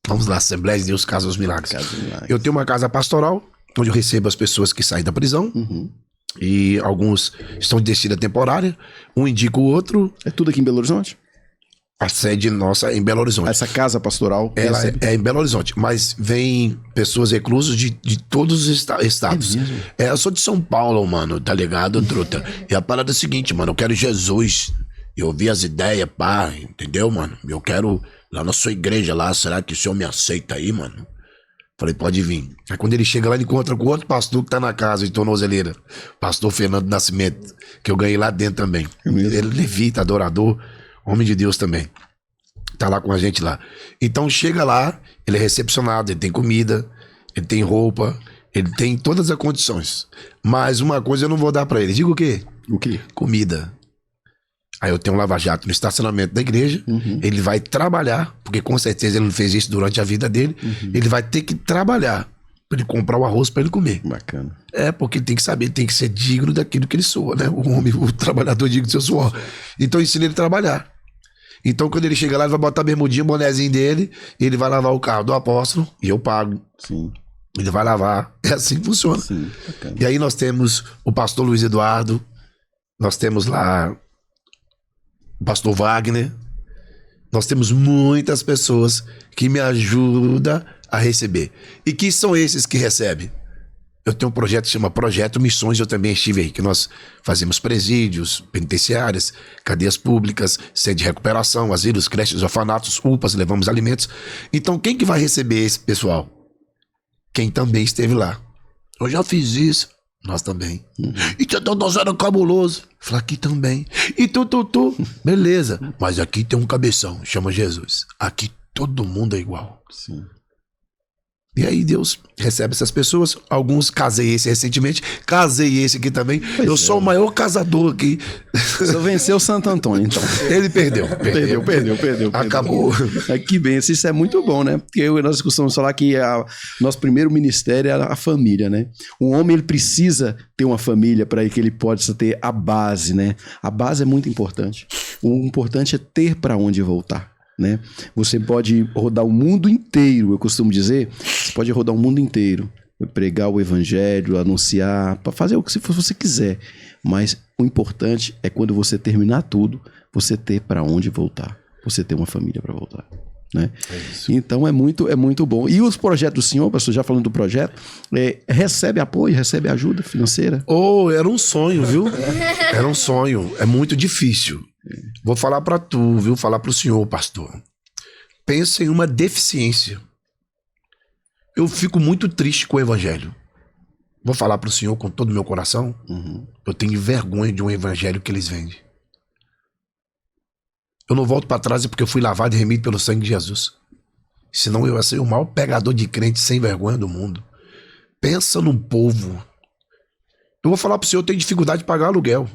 Vamos lá, Assembleia de Deus, Casa dos Milagres. Casa dos Milagres. Eu tenho uma casa pastoral, onde eu recebo as pessoas que saem da prisão. E alguns estão de descida temporária. Um indica o outro. É tudo aqui em Belo Horizonte? A sede nossa é em Belo Horizonte. Essa casa pastoral? Ela é em Belo Horizonte, mas vem pessoas reclusas de todos os estados. Eu sou de São Paulo, mano, tá ligado, truta? E a parada é a seguinte, mano, eu quero Jesus. Eu ouvi as ideias, pá, entendeu, mano? Eu quero lá na sua igreja lá, será que o senhor me aceita aí, mano? Falei, pode vir. Aí quando ele chega lá, ele encontra com outro pastor que tá na casa de tornozeleira. Pastor Fernando Nascimento, que eu ganhei lá dentro também. Ele é levita, adorador, homem de Deus também. Tá lá com a gente lá. Então chega lá, ele é recepcionado, ele tem comida, ele tem roupa, ele tem todas as condições. Mas uma coisa eu não vou dar pra ele. Diga o quê? O quê? Comida. Aí eu tenho um lava-jato no estacionamento da igreja, ele vai trabalhar, porque com certeza ele não fez isso durante a vida dele, ele vai ter que trabalhar pra ele comprar o arroz pra ele comer. Bacana. Porque ele tem que saber, tem que ser digno daquilo que ele soa, né? O homem, o trabalhador digno do seu suor. Então ensina ele a trabalhar. Então quando ele chega lá, ele vai botar a bermudinha, o bonezinho dele, e ele vai lavar o carro do apóstolo, e eu pago. Sim. Ele vai lavar. É assim que funciona. Sim, bacana. E aí nós temos o pastor Luiz Eduardo, nós temos lá o pastor Wagner, nós temos muitas pessoas que me ajudam a receber. E que são esses que recebem? Eu tenho um projeto que chama Projeto Missões, eu também estive aí, que nós fazemos presídios, penitenciárias, cadeias públicas, sede de recuperação, asilos, creches, orfanatos, UPAs, levamos alimentos. Então quem que vai receber esse pessoal? Quem também esteve lá. Eu já fiz isso. Nós também. Então nós era cabuloso. Falei, aqui também. E tu. Beleza. Mas aqui tem um cabeção, chama Jesus. Aqui todo mundo é igual. Sim. E aí Deus recebe essas pessoas. Alguns casei esse recentemente. Casei esse aqui também. Eu sou o maior casador aqui. Você venceu o Santo Antônio, então. Ele perdeu. Acabou. Que bem, isso é muito bom, né? Porque nós costumamos falar que nosso primeiro ministério é a família, né? Um homem, ele precisa ter uma família para que ele possa ter a base, né? A base é muito importante. O importante é ter para onde voltar. né? Você pode rodar o mundo inteiro, eu costumo dizer, você pode rodar o mundo inteiro, pregar o evangelho, anunciar, para fazer o que você quiser. Mas o importante é quando você terminar tudo, você ter para onde voltar, você ter uma família para voltar. Né? Então é muito bom. E os projetos do senhor, pastor, já falando do projeto, recebe apoio, recebe ajuda financeira? Era um sonho, viu? Era um sonho. É muito difícil. Vou falar para tu, viu? Falar para o senhor, pastor. Pensa em uma deficiência. Eu fico muito triste com o evangelho. Vou falar para o senhor com todo o meu coração. Eu tenho vergonha de um evangelho que eles vendem. Eu não volto para trás porque eu fui lavado e remido pelo sangue de Jesus. Senão eu ia ser o maior pegador de crente sem vergonha do mundo. Pensa num povo. Eu vou falar pro senhor, eu tenho dificuldade de pagar aluguel.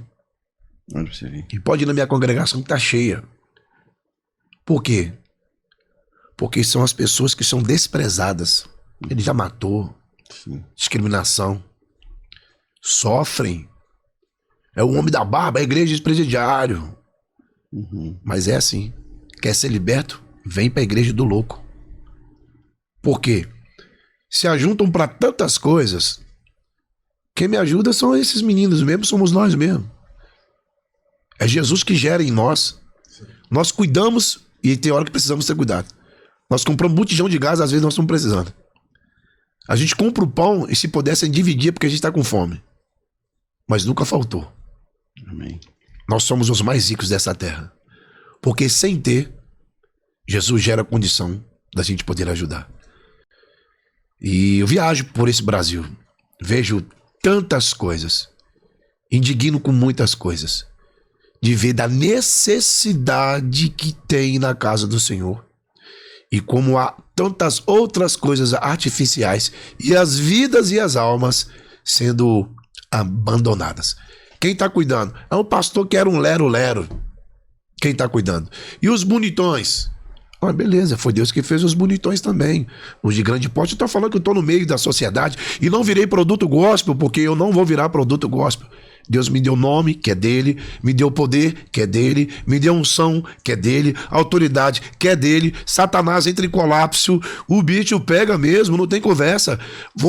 E pode ir na minha congregação que tá cheia. Por quê? Porque são as pessoas que são desprezadas. Ele já matou. Sim. Discriminação. Sofrem. É o homem da barba, a igreja de presidiário. Mas é assim, quer ser liberto? Vem pra igreja do louco. Por quê? Se ajuntam para tantas coisas. Quem me ajuda são esses meninos mesmo, somos nós mesmo. É Jesus que gera em nós. Nós cuidamos e tem hora que precisamos ser cuidados. Nós compramos um botijão de gás, às vezes nós estamos precisando. A gente compra o pão e se pudesse dividir porque a gente está com fome. Mas nunca faltou. Amém. Nós somos os mais ricos dessa terra. Porque sem ter, Jesus gera condição da gente poder ajudar. E eu viajo por esse Brasil. Vejo tantas coisas. Indigno com muitas coisas. De ver da necessidade que tem na casa do Senhor. E como há tantas outras coisas artificiais. E as vidas e as almas sendo abandonadas. Quem está cuidando? É um pastor que era um lero-lero. Quem está cuidando? E os bonitões? Beleza, foi Deus que fez os bonitões também. Os de grande porte. Eu estou falando que eu estou no meio da sociedade e não virei produto gospel, porque eu não vou virar produto gospel. Deus me deu nome, que é dele, me deu poder, que é dele, me deu unção, que é dele, autoridade, que é dele. Satanás entra em colapso, o bicho pega mesmo, não tem conversa.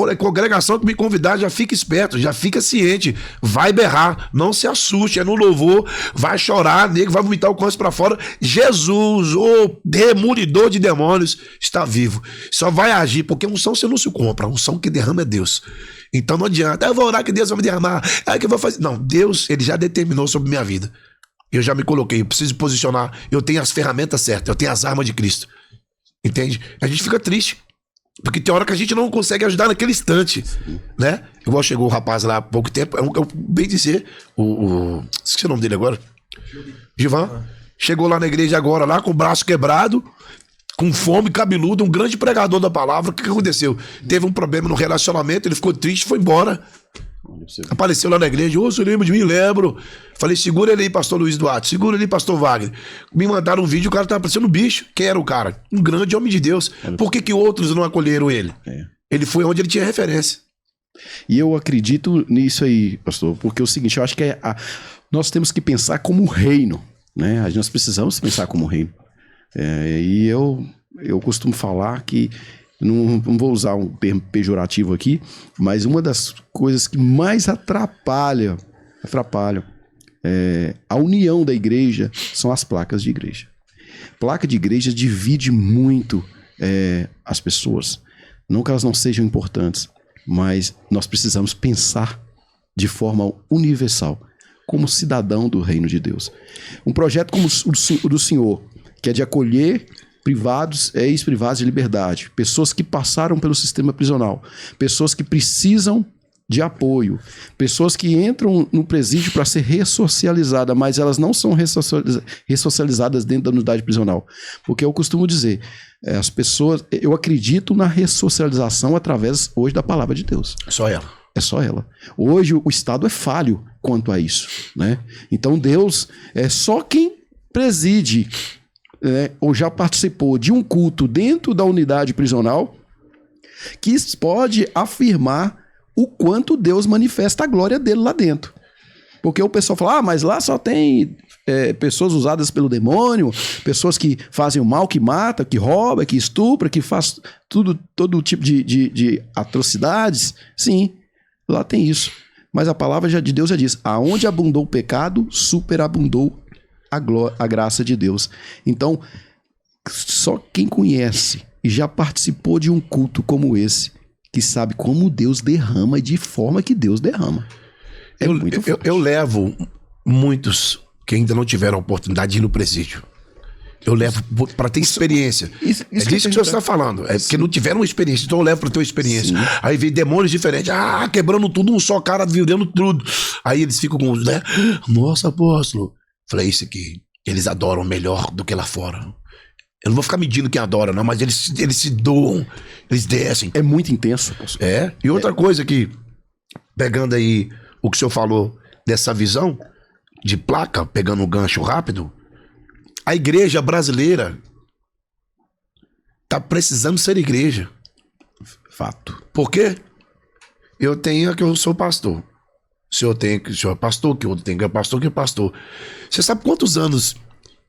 A congregação que me convidar, já fica esperto, já fica ciente, vai berrar, não se assuste, é no louvor, vai chorar, nego, vai vomitar o câncer pra fora. Jesus, o demolidor de demônios, está vivo. Só vai agir, porque unção você não se compra, a unção que derrama é Deus. Então não adianta, eu vou orar que Deus vai me derramar, é que eu vou fazer. Não, Deus, ele já determinou sobre minha vida. Eu já me coloquei, eu preciso posicionar, eu tenho as ferramentas certas, eu tenho as armas de Cristo. Entende? A gente fica triste, porque tem hora que a gente não consegue ajudar naquele instante, né? Igual chegou o rapaz lá há pouco tempo, bem dizer, esqueci o nome dele agora, Givan, chegou lá na igreja agora, lá com o braço quebrado, com fome, cabeludo, um grande pregador da palavra. O que aconteceu? Teve um problema no relacionamento, ele ficou triste, foi embora. Apareceu lá na igreja, você lembra de mim? Lembro. Falei, segura ele aí, pastor Luiz Duarte, segura ele aí, pastor Wagner. Me mandaram um vídeo, o cara tava parecendo um bicho. Quem era o cara? Um grande homem de Deus. Por que outros não acolheram ele? Ele foi onde ele tinha referência. E eu acredito nisso aí, pastor, porque é o seguinte, eu acho que nós temos que pensar como reino, né? Nós precisamos pensar como reino. E eu costumo falar que, não vou usar um termo pejorativo aqui, mas uma das coisas que mais atrapalham a união da igreja são as placas de igreja. Placa de igreja divide muito as pessoas. Não que elas não sejam importantes, mas nós precisamos pensar de forma universal, como cidadão do reino de Deus. Um projeto como o do senhor, que é de acolher privados, ex-privados de liberdade, pessoas que passaram pelo sistema prisional, pessoas que precisam de apoio, pessoas que entram no presídio para ser ressocializadas, mas elas não são ressocializadas dentro da unidade prisional. Porque eu costumo dizer, as pessoas, eu acredito na ressocialização através hoje da palavra de Deus. Só ela. É só ela. Hoje o Estado é falho quanto a isso, né? Então Deus é só quem preside, ou já participou de um culto dentro da unidade prisional, que pode afirmar o quanto Deus manifesta a glória dele lá dentro. Porque o pessoal fala, mas lá só tem pessoas usadas pelo demônio, pessoas que fazem o mal, que mata, que rouba, que estupra, que faz todo tipo de atrocidades. Sim, lá tem isso. Mas a palavra de Deus já diz: aonde abundou o pecado, superabundou a graça de Deus. Então, só quem conhece e já participou de um culto como esse, que sabe como Deus derrama e de forma que Deus derrama. Eu levo muitos que ainda não tiveram a oportunidade de ir no presídio. Eu levo para ter experiência. Isso é disso que o senhor está falando. É porque não tiveram uma experiência, então eu levo para ter uma experiência. Sim. Aí vem demônios diferentes, quebrando tudo, um só cara virando tudo. Aí eles ficam com, né? Nossa, apóstolo. Falei, isso aqui, eles adoram melhor do que lá fora. Eu não vou ficar medindo quem adora, não, mas eles se doam, eles descem. É muito intenso, apóstolo. E outra coisa que, pegando aí o que o senhor falou dessa visão de placa, pegando um gancho rápido, a igreja brasileira tá precisando ser igreja. Fato. Por quê? Eu sou pastor. O senhor tem que o senhor é pastor, que o outro tem que é pastor, que é pastor. Você sabe quantos anos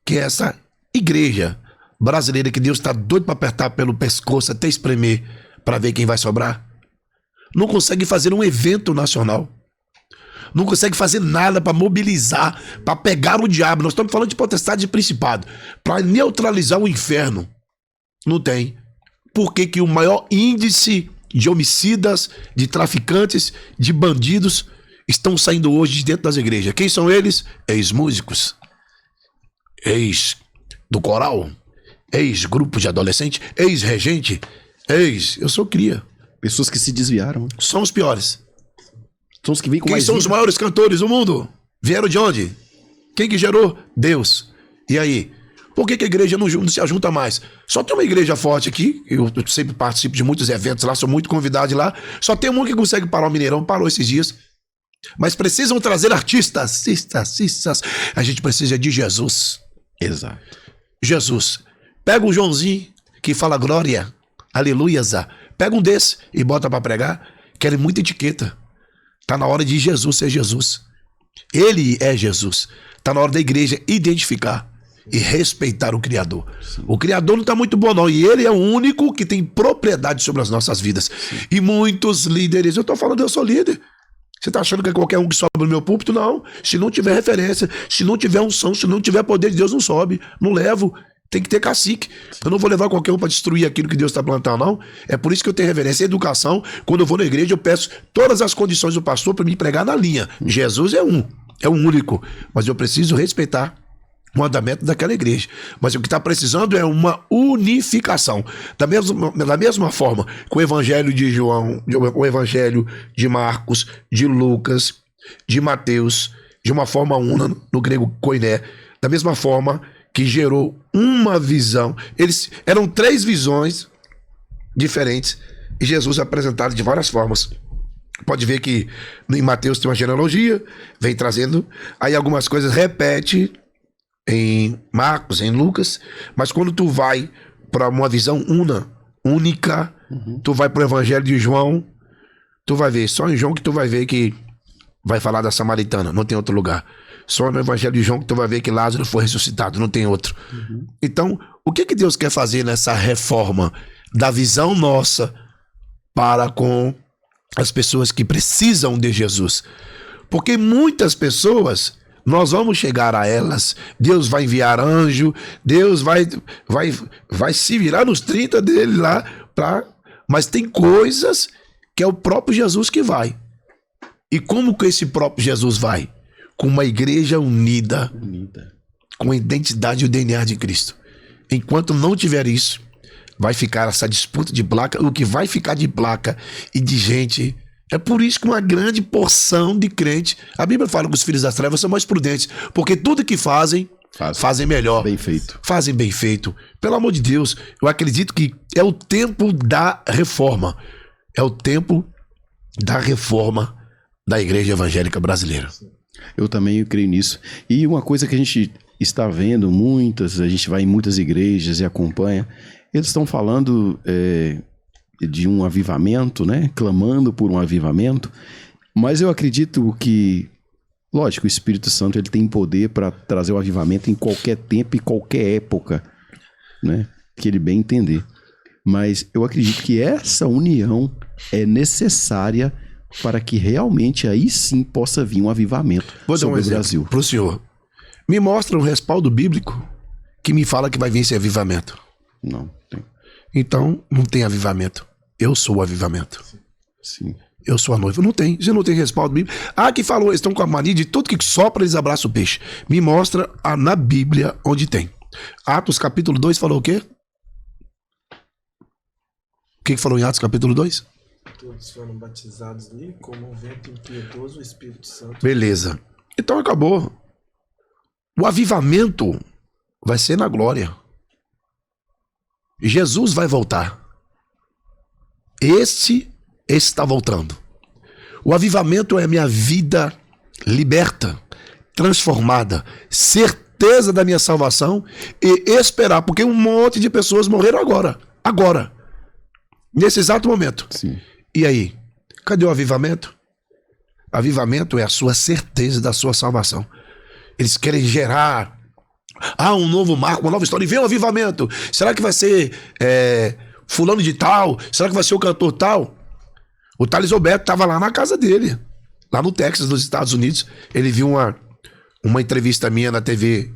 que essa igreja brasileira, que Deus tá doido para apertar pelo pescoço até espremer para ver quem vai sobrar, não consegue fazer um evento nacional? Não consegue fazer nada para mobilizar, para pegar o diabo. Nós estamos falando de potestade de principado, para neutralizar o inferno. Não tem. Por que que o maior índice de homicidas, de traficantes, de bandidos estão saindo hoje de dentro das igrejas? Quem são eles? Ex-músicos, ex do coral, ex-grupo de adolescente, ex-regente, eu sou cria. Pessoas que se desviaram. São os piores. São os que vêm com Quem mais são vida. Os maiores cantores do mundo? Vieram de onde? Quem que gerou? Deus. E aí? Por que a igreja não se ajunta mais? Só tem uma igreja forte aqui, eu sempre participo de muitos eventos lá, sou muito convidado de lá. Só tem um que consegue parar o Mineirão, parou esses dias. Mas precisam trazer artistas. A gente precisa de Jesus. Exato. Jesus. Pega o Joãozinho que fala glória, aleluia, pega um desse e bota pra pregar. Querem muita etiqueta. Tá na hora de Jesus ser Jesus. Ele é Jesus. Tá na hora da igreja identificar e respeitar o Criador. Sim. O Criador não tá muito bom não, e ele é o único que tem propriedade sobre as nossas vidas. Sim. E muitos líderes, eu tô falando, eu sou líder. Você tá achando que é qualquer um que sobe no meu púlpito? Não. Se não tiver referência, se não tiver unção, se não tiver poder de Deus, não sobe. Não levo. Tem que ter cacique. Eu não vou levar qualquer um para destruir aquilo que Deus está plantando, não. É por isso que eu tenho reverência e educação. Quando eu vou na igreja, eu peço todas as condições do pastor para me pregar na linha. Jesus é o único. Mas eu preciso respeitar o andamento daquela igreja. Mas o que está precisando é uma unificação. Da mesma forma que o evangelho de João, o evangelho de Marcos, de Lucas, de Mateus, de uma forma una, no grego koiné, da mesma forma que gerou uma visão. Eram 3 visões diferentes e Jesus é apresentado de várias formas. Pode ver que em Mateus tem uma genealogia, vem trazendo, aí algumas coisas repete em Marcos, em Lucas, mas quando tu vai para uma visão única, tu vai para o evangelho de João, tu vai ver, só em João que tu vai ver que vai falar da samaritana, não tem outro lugar. Só no evangelho de João que tu vai ver que Lázaro foi ressuscitado, não tem outro. Então, o que Deus quer fazer nessa reforma da visão nossa para com as pessoas que precisam de Jesus? Porque muitas pessoas, nós vamos chegar a elas, Deus vai enviar anjo, Deus vai se virar nos 30 dele lá, mas tem coisas que é o próprio Jesus que vai. E como que esse próprio Jesus vai? Com uma igreja unida, com a identidade e o DNA de Cristo. Enquanto não tiver isso, vai ficar essa disputa de placa. O que vai ficar de placa e de gente. É por isso que uma grande porção de crente, a Bíblia fala que os filhos das trevas são mais prudentes, porque tudo que fazem melhor. Bem feito. Fazem bem feito. Pelo amor de Deus, eu acredito que é o tempo da reforma. É o tempo da reforma da igreja evangélica brasileira. Eu também creio nisso. E uma coisa que a gente está vendo a gente vai em muitas igrejas e acompanha, eles estão falando de um avivamento, né? Clamando por um avivamento, mas eu acredito que Lógico, o Espírito Santo ele tem poder para trazer o avivamento em qualquer tempo e qualquer época, né? Que ele bem entender. Mas eu acredito que essa união é necessária para que realmente aí sim possa vir um avivamento sobre o Brasil. Para o senhor. Me mostra um respaldo bíblico que me fala que vai vir esse avivamento. Não tem. Então, não tem avivamento. Eu sou o avivamento. Sim. Eu sou a noiva. Não tem. Você não tem respaldo bíblico. Ah, que falou, eles estão com a mania de tudo que sopra, eles abraçam o peixe. Me mostra na Bíblia onde tem. Atos capítulo 2 falou o quê? O que falou em Atos capítulo 2? Todos foram batizados ali, como um vento impiedoso, o Espírito Santo. Beleza. Então acabou. O avivamento vai ser na glória. Jesus vai voltar. Esse está voltando. O avivamento é a minha vida liberta, transformada, certeza da minha salvação e esperar, porque um monte de pessoas morreram agora, nesse exato momento. Sim. E aí? Cadê o avivamento? Avivamento é a sua certeza da sua salvação. Eles querem gerar um novo marco, uma nova história, e vem um avivamento. Será que vai ser fulano de tal? Será que vai ser o cantor tal? O Thales Roberto estava lá na casa dele, lá no Texas, nos Estados Unidos. Ele viu uma entrevista minha na TV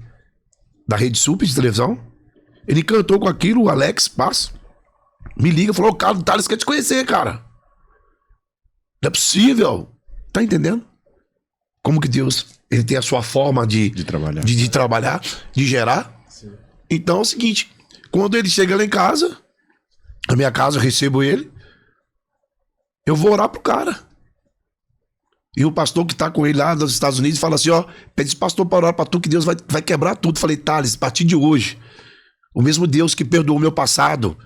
da Rede Super de televisão. Ele cantou com aquilo, o Alex Passo me liga e falou: cara, o Thales quer te conhecer, cara. Não é possível. Tá entendendo? Como que Deus ele tem a sua forma de trabalhar, de trabalhar, de gerar. Sim. Então é o seguinte, quando ele chega lá em casa, na minha casa eu recebo ele, eu vou orar pro cara. E o pastor que tá com ele lá nos Estados Unidos fala assim, pede esse pastor para orar pra tu que Deus vai quebrar tudo. Falei, Thales, a partir de hoje, o mesmo Deus que perdoou o meu passado,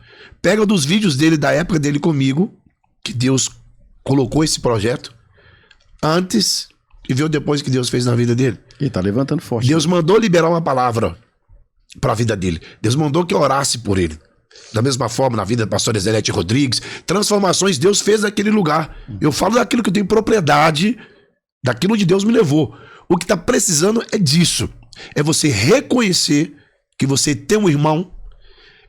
pega dos vídeos dele, da época dele comigo, que Deus colocou esse projeto, antes e viu depois que Deus fez na vida dele. E tá levantando forte. Deus mandou liberar uma palavra para a vida dele. Deus mandou que eu orasse por ele. Da mesma forma, na vida do pastor Ezelete Rodrigues, transformações Deus fez naquele lugar. Eu falo daquilo que eu tenho propriedade, daquilo onde Deus me levou. O que está precisando é disso. É você reconhecer que você tem um irmão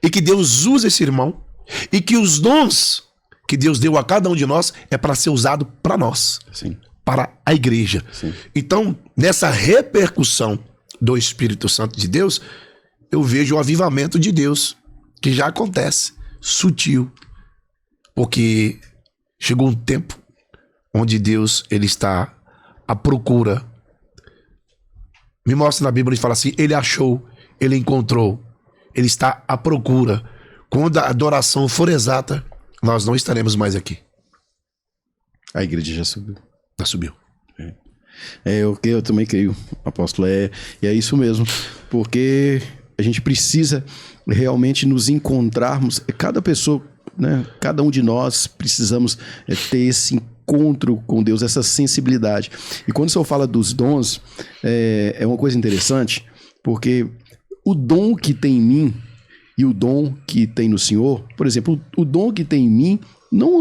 e que Deus usa esse irmão e que os dons que Deus deu a cada um de nós é para ser usado para nós. Sim. Para a igreja. Sim. Então, nessa repercussão do Espírito Santo de Deus, eu vejo o avivamento de Deus, que já acontece, sutil. Porque chegou um tempo onde Deus ele está à procura. Me mostra na Bíblia e fala assim, ele achou, ele encontrou, ele está à procura. Quando a adoração for exata, nós não estaremos mais aqui. A igreja já subiu. Já subiu. Eu também creio, apóstolo, e é isso mesmo, porque a gente precisa realmente nos encontrarmos, cada pessoa, né, cada um de nós precisamos ter esse encontro com Deus, essa sensibilidade. E quando o senhor fala dos dons, é uma coisa interessante, porque o dom que tem em mim e o dom que tem no senhor, por exemplo, o dom que tem em mim não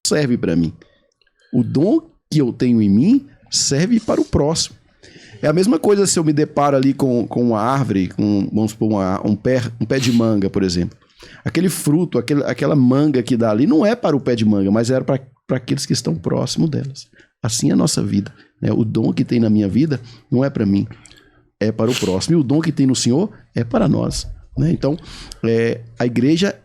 serve para mim. O dom que eu tenho em mim serve para o próximo. É a mesma coisa se eu me deparo ali com uma árvore, vamos supor, um pé de manga, por exemplo. Aquele fruto, aquela manga que dá ali, não é para o pé de manga, mas era para aqueles que estão próximos delas. Assim é a nossa vida, né? O dom que tem na minha vida não é para mim, é para o próximo. E o dom que tem no Senhor é para nós, né? Então, a igreja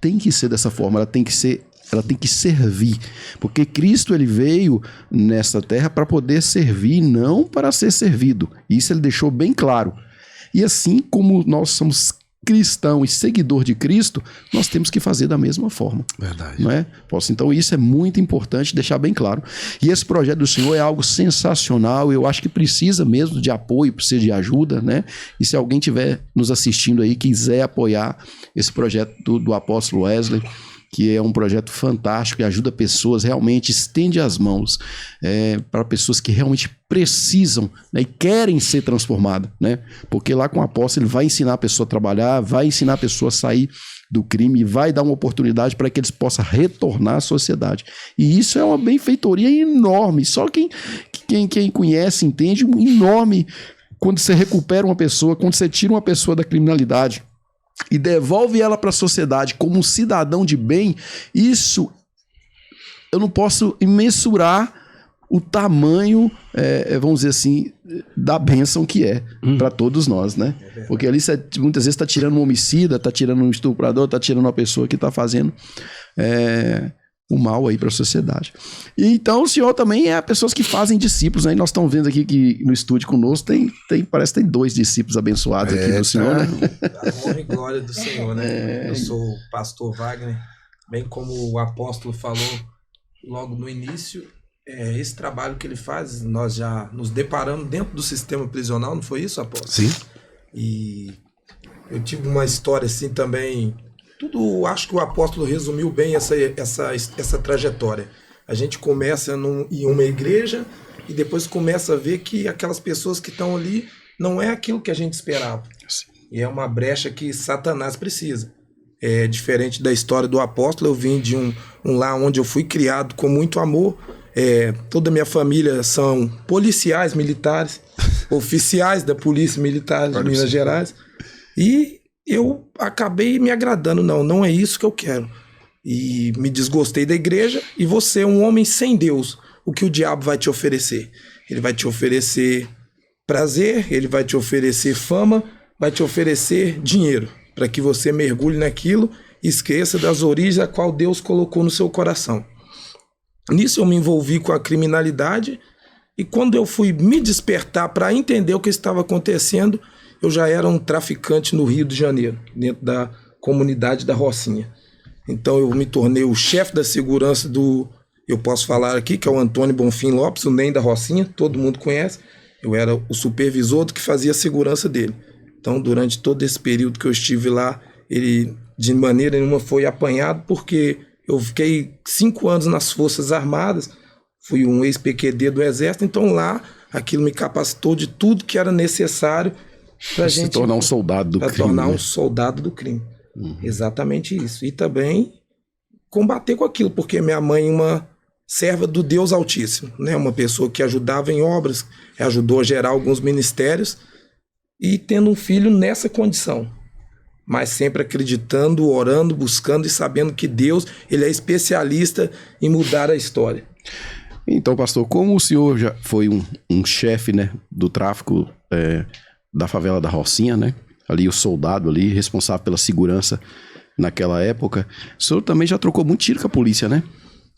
tem que ser dessa forma, ela tem que servir, porque Cristo ele veio nessa terra para poder servir, não para ser servido. Isso ele deixou bem claro. E assim como nós somos cristãos e seguidor de Cristo, nós temos que fazer da mesma forma. Verdade. Não é? Então isso é muito importante deixar bem claro. E esse projeto do Senhor é algo sensacional, eu acho que precisa mesmo de apoio, precisa de ajuda, né? E se alguém estiver nos assistindo aí, quiser apoiar esse projeto do apóstolo Wesley, que é um projeto fantástico e ajuda pessoas, realmente estende as mãos para pessoas que realmente precisam, né, e querem ser transformadas, né? Porque lá com o apóstolo ele vai ensinar a pessoa a trabalhar, vai ensinar a pessoa a sair do crime, vai dar uma oportunidade para que eles possam retornar à sociedade. E isso é uma benfeitoria enorme. Só quem conhece, entende, enorme. Quando você recupera uma pessoa, quando você tira uma pessoa da criminalidade e devolve ela para a sociedade como um cidadão de bem, isso eu não posso mensurar o tamanho, vamos dizer assim, da bênção que é para todos nós, né? Porque ali você, muitas vezes está tirando um homicida, está tirando um estuprador, está tirando uma pessoa que está fazendo o mal aí para a sociedade. E então o senhor também é pessoas que fazem discípulos, né? E nós estamos vendo aqui que no estúdio conosco parece que tem 2 discípulos abençoados aqui do senhor, né? A honra e glória do Senhor, né? Eu sou o pastor Wagner, bem como o apóstolo falou logo no início, esse trabalho que ele faz, nós já nos deparamos dentro do sistema prisional, não foi isso, apóstolo? Sim. E eu tive uma história assim também. Acho que o apóstolo resumiu bem essa trajetória. A gente começa em uma igreja e depois começa a ver que aquelas pessoas que estão ali não é aquilo que a gente esperava. E é uma brecha que Satanás precisa. É diferente da história do apóstolo. Eu vim de um lar onde eu fui criado com muito amor. Toda a minha família são policiais militares, oficiais da Polícia Militar de Minas Gerais. E eu acabei me agradando, não é isso que eu quero. E me desgostei da igreja. E você é um homem sem Deus. O que o diabo vai te oferecer? Ele vai te oferecer prazer, ele vai te oferecer fama, vai te oferecer dinheiro, para que você mergulhe naquilo e esqueça das origens a qual Deus colocou no seu coração. Nisso eu me envolvi com a criminalidade, e quando eu fui me despertar para entender o que estava acontecendo, eu já era um traficante no Rio de Janeiro, dentro da comunidade da Rocinha. Então eu me tornei o chefe da segurança eu posso falar aqui, que é o Antônio Bonfim Lopes, o NEM da Rocinha, todo mundo conhece. Eu era o supervisor do que fazia a segurança dele. Então durante todo esse período que eu estive lá, ele de maneira nenhuma foi apanhado, porque eu fiquei 5 anos nas Forças Armadas, fui um ex-PQD do Exército, então lá aquilo me capacitou de tudo que era necessário para a gente se tornar um soldado do crime. Tornar um soldado do crime. Exatamente isso. E também combater com aquilo, porque minha mãe é uma serva do Deus Altíssimo, né? Uma pessoa que ajudava em obras, ajudou a gerar alguns ministérios, e tendo um filho nessa condição, mas sempre acreditando, orando, buscando e sabendo que Deus, ele é especialista em mudar a história. Então, pastor, como o senhor já foi um chefe, né, do tráfico da favela da Rocinha, né? Ali o soldado ali, responsável pela segurança naquela época, o senhor também já trocou muito tiro com a polícia, né?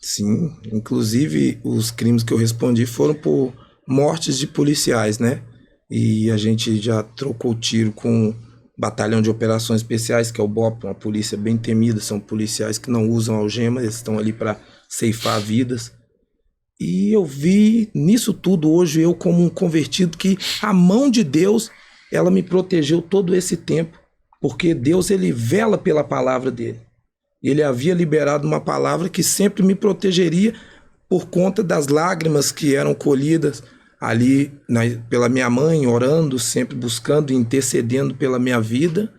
Sim, inclusive os crimes que eu respondi foram por mortes de policiais, né? E a gente já trocou tiro com o Batalhão de Operações Especiais, que é o BOP, uma polícia bem temida, são policiais que não usam algema, eles estão ali para ceifar vidas. E eu vi nisso tudo hoje, eu como um convertido, que a mão de Deus, ela me protegeu todo esse tempo, porque Deus, ele vela pela palavra dele. Ele havia liberado uma palavra que sempre me protegeria por conta das lágrimas que eram colhidas ali pela minha mãe, orando, sempre buscando e intercedendo pela minha vida.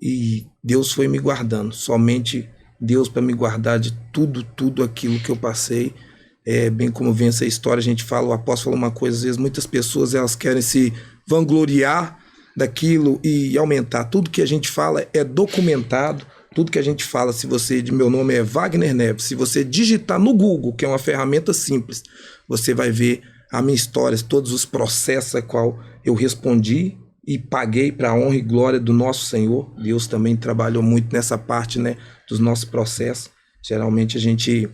E Deus foi me guardando, somente Deus para me guardar de tudo aquilo que eu passei. Bem como vem essa história, a gente fala, o apóstolo falou uma coisa, às vezes muitas pessoas elas querem se vangloriar daquilo e aumentar. Tudo que a gente fala é documentado, tudo que a gente fala, meu nome é Wagner Neves, se você digitar no Google, que é uma ferramenta simples, você vai ver a minha história, todos os processos a qual eu respondi e paguei para a honra e glória do nosso Senhor. Deus também trabalhou muito nessa parte, né, dos nossos processos. Geralmente a gente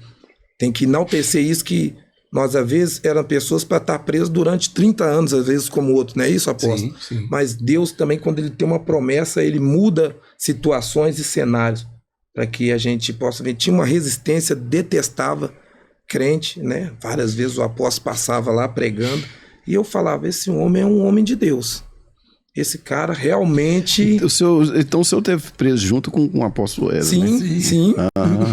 tem que enaltecer isso, que nós, às vezes, eram pessoas para estar presos durante 30 anos, às vezes como outro, não é isso, apóstolo? Sim, sim. Mas Deus também, quando ele tem uma promessa, ele muda situações e cenários para que a gente possa ver. Tinha uma resistência, detestava crente, né? Várias vezes o apóstolo passava lá pregando e eu falava, esse homem é um homem de Deus. esse cara realmente... Então o senhor teve preso junto com o apóstolo Wesley? Sim.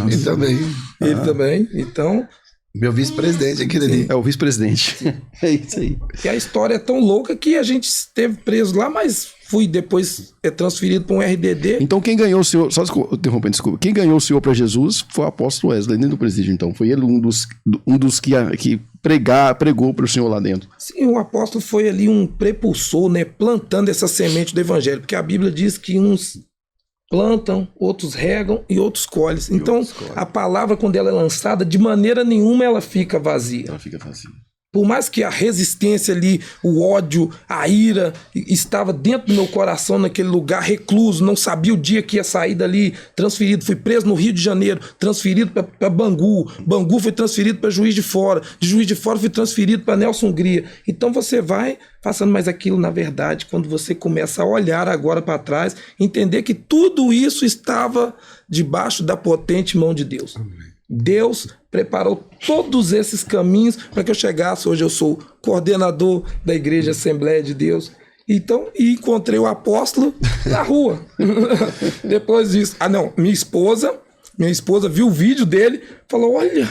Ele também. Ele também, então... Meu vice-presidente, aquele ali. É o vice-presidente. É isso aí. E a história é tão louca que a gente esteve preso lá, mas fui depois transferido para um RDD. Então quem ganhou o senhor, só interrompendo, desculpa, quem ganhou o senhor para Jesus foi o apóstolo Wesley, dentro do presídio, então. Foi ele um dos que pregou para o senhor lá dentro. Sim, o apóstolo foi ali um prepulsor, né, plantando essa semente do evangelho, porque a Bíblia diz que uns plantam, outros regam e outros colhem. Então, a palavra, quando ela é lançada, de maneira nenhuma ela fica vazia. Ela fica vazia. Por mais que a resistência ali, o ódio, a ira, estava dentro do meu coração naquele lugar, recluso, não sabia o dia que ia sair dali, transferido. Fui preso no Rio de Janeiro, transferido para Bangu. Bangu foi transferido para Juiz de Fora. De Juiz de Fora fui transferido para Nelson Hungria. Então você vai passando mais aquilo, na verdade, quando você começa a olhar agora para trás, entender que tudo isso estava debaixo da potente mão de Deus. Amém. Deus preparou todos esses caminhos para que eu chegasse. Hoje eu sou coordenador da Igreja Assembleia de Deus. Então, e encontrei o apóstolo na rua. Depois disso, minha esposa viu o vídeo dele, falou, olha,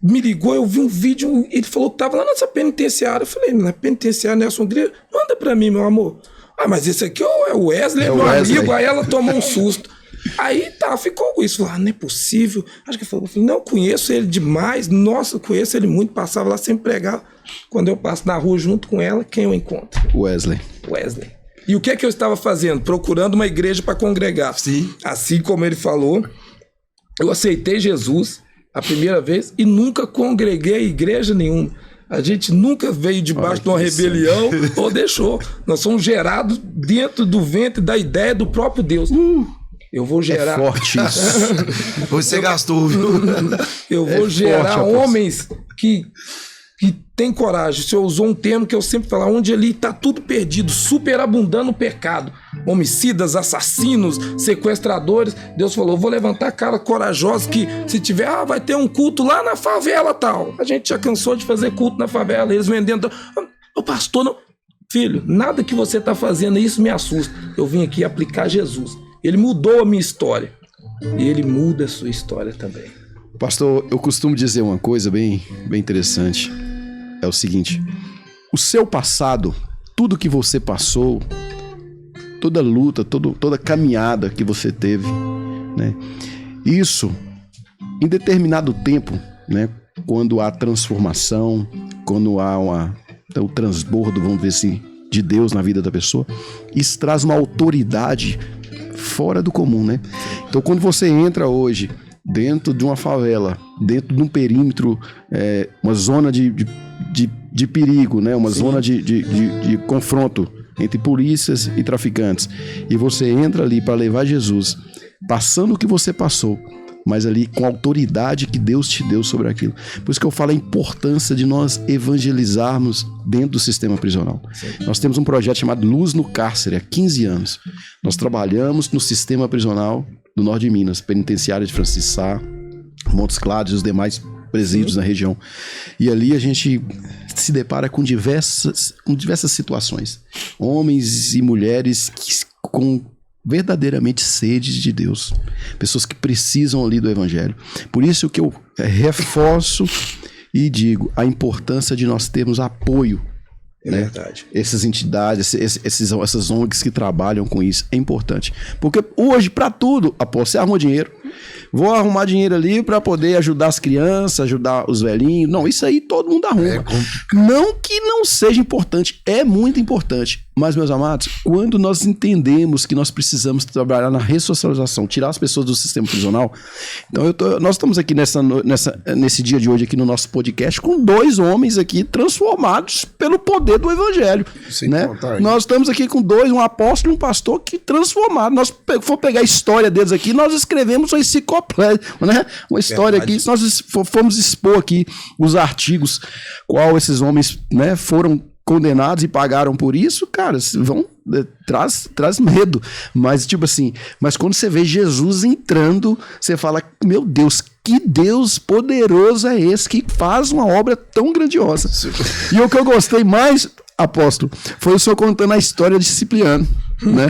me ligou, eu vi um vídeo, ele falou que estava lá nessa penitenciária. Eu falei, na penitenciária Nelson Hungria, manda para mim, meu amor. Ah, mas esse aqui é o Wesley, meu amigo. Aí ela tomou um susto. Aí ficou com isso. Falou, não é possível. Acho que falou, não, conheço ele demais. Nossa, conheço ele muito. Passava lá sempre pregava. Quando eu passo na rua junto com ela, quem eu encontro? Wesley. E o que é que eu estava fazendo? Procurando uma igreja para congregar. Sim. Assim como ele falou, eu aceitei Jesus a primeira vez e nunca congreguei igreja nenhuma. A gente nunca veio debaixo de uma rebelião ou deixou. Nós somos gerados dentro do ventre da ideia do próprio Deus. Eu vou gerar... É forte isso. Você gastou, viu? Eu vou gerar homens que têm coragem. O senhor usou um termo que eu sempre falo, onde ali está tudo perdido, superabundando o pecado. Homicidas, assassinos, sequestradores. Deus falou, vou levantar cara corajosa que se tiver, vai ter um culto lá na favela tal. A gente já cansou de fazer culto na favela, eles vendendo... O pastor não... Filho, nada que você está fazendo, isso me assusta. Eu vim aqui aplicar Jesus. Ele mudou a minha história. E ele muda a sua história também. Pastor, eu costumo dizer uma coisa bem interessante. É o seguinte. O seu passado, tudo que você passou, toda luta, toda caminhada que você teve, né? Isso, em determinado tempo, né? Quando há transformação, quando há o transbordo, vamos dizer assim, de Deus na vida da pessoa, isso traz uma autoridade fora do comum, né? Então, quando você entra hoje dentro de uma favela, dentro de um perímetro, uma zona de perigo, né? Uma zona de confronto entre polícias e traficantes, e você entra ali para levar Jesus, passando o que você passou, mas ali com a autoridade que Deus te deu sobre aquilo. Por isso que eu falo a importância de nós evangelizarmos dentro do sistema prisional. Sim. Nós temos um projeto chamado Luz no Cárcere, há 15 anos. Nós trabalhamos no sistema prisional do norte de Minas, penitenciária de Francisco Sá, Montes Claros e os demais presídios na região. E ali a gente se depara com diversas situações. Homens e mulheres com verdadeiramente sede de Deus. Pessoas que precisam ali do Evangelho. Por isso que eu reforço e digo a importância de nós termos apoio. É, né? Verdade. Essas entidades, essas ONGs que trabalham com isso, é importante. Porque hoje, para tudo, você arruma dinheiro. Vou arrumar dinheiro ali para poder ajudar as crianças, ajudar os velhinhos. Não, isso aí todo mundo arruma. Não que não seja importante, é muito importante. Mas, meus amados, quando nós entendemos que nós precisamos trabalhar na ressocialização, tirar as pessoas do sistema prisional... Então, nós estamos aqui nesse dia de hoje, aqui no nosso podcast, com 2 homens aqui transformados pelo poder do Evangelho. Né? Nós estamos aqui com 2, um apóstolo e um pastor que transformaram. Nós for pegar a história deles aqui, nós escrevemos uma enciclopédia, né? Uma história aqui, se nós formos expor aqui os artigos, qual esses homens, né, foram condenados e pagaram por isso, cara, traz medo. Mas, tipo assim, mas quando você vê Jesus entrando, você fala, meu Deus, que Deus poderoso é esse que faz uma obra tão grandiosa. E o que eu gostei mais, apóstolo, foi o senhor contando a história de Cipriano, né?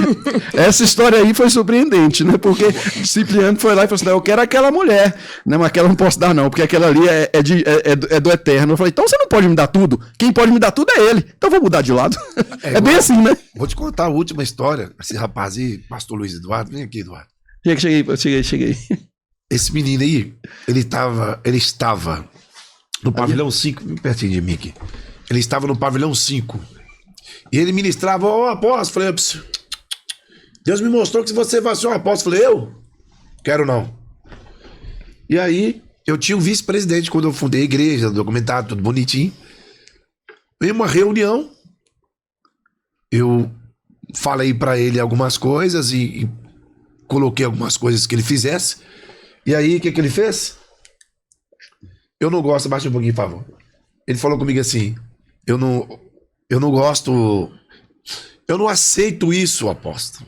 Essa história aí foi surpreendente, né? Porque Cipriano foi lá e falou assim, eu quero aquela mulher, né? Mas aquela eu não posso dar não, porque aquela ali é do eterno. Eu falei, então você não pode me dar tudo, quem pode me dar tudo é ele, então eu vou mudar de lado. É bem assim, né? Vou te contar a última história, esse rapaz aí, pastor Luiz Eduardo, vem aqui, Eduardo. Cheguei. Esse menino aí, ele estava no pavilhão 5, bem pertinho de mim aqui. Ele estava no pavilhão 5. E ele ministrava, apóstolo, falei, Deus me mostrou que você vai ser um apóstolo. Falei, eu? Quero não. E aí, eu tinha um vice-presidente quando eu fundei a igreja, documentado, tudo bonitinho. Em uma reunião, eu falei pra ele algumas coisas e coloquei algumas coisas que ele fizesse. E aí, o que ele fez? Eu não gosto, baixa um pouquinho, por favor. Ele falou comigo assim, eu não gosto, eu não aceito isso, apóstolo.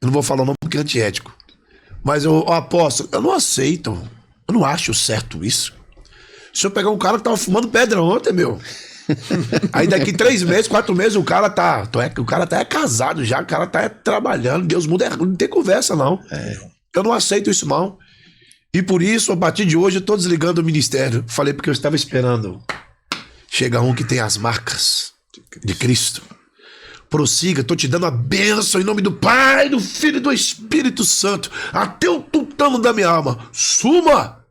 Eu não vou falar o nome porque é antiético. Mas apóstolo, eu não aceito, eu não acho certo isso. Se eu pegar um cara que tava fumando pedra ontem, meu... Aí daqui 3 meses, 4 meses, o cara tá casado já, o cara tá trabalhando, Deus muda, não tem conversa não. Eu não aceito isso não. E por isso, a partir de hoje, eu tô desligando o ministério. Falei porque eu estava esperando chegar um que tem as marcas de Cristo. Prossiga, tô te dando a bênção em nome do Pai, do Filho e do Espírito Santo, até o tutano da minha alma. Suma!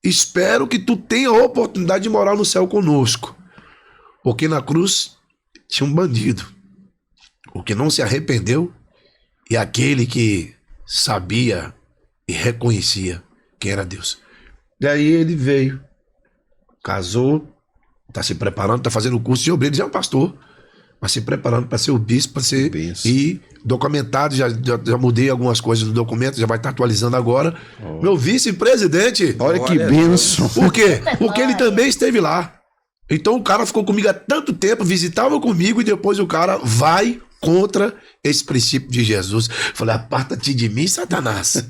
Espero que tu tenha a oportunidade de morar no céu conosco. Porque na cruz tinha um bandido, o que não se arrependeu, e aquele que sabia e reconhecia quem era Deus. E aí ele veio, casou, está se preparando, está fazendo o curso de obreiro, já é um pastor, mas se preparando para ser o bispo, para ser e documentado, já mudei algumas coisas do documento, já vai estar atualizando agora. Meu vice-presidente. Olha que bênção. Por quê? Porque ele também esteve lá. Então o cara ficou comigo há tanto tempo, visitava comigo e depois o cara vai contra esse princípio de Jesus. Falei, aparta-te de mim, Satanás.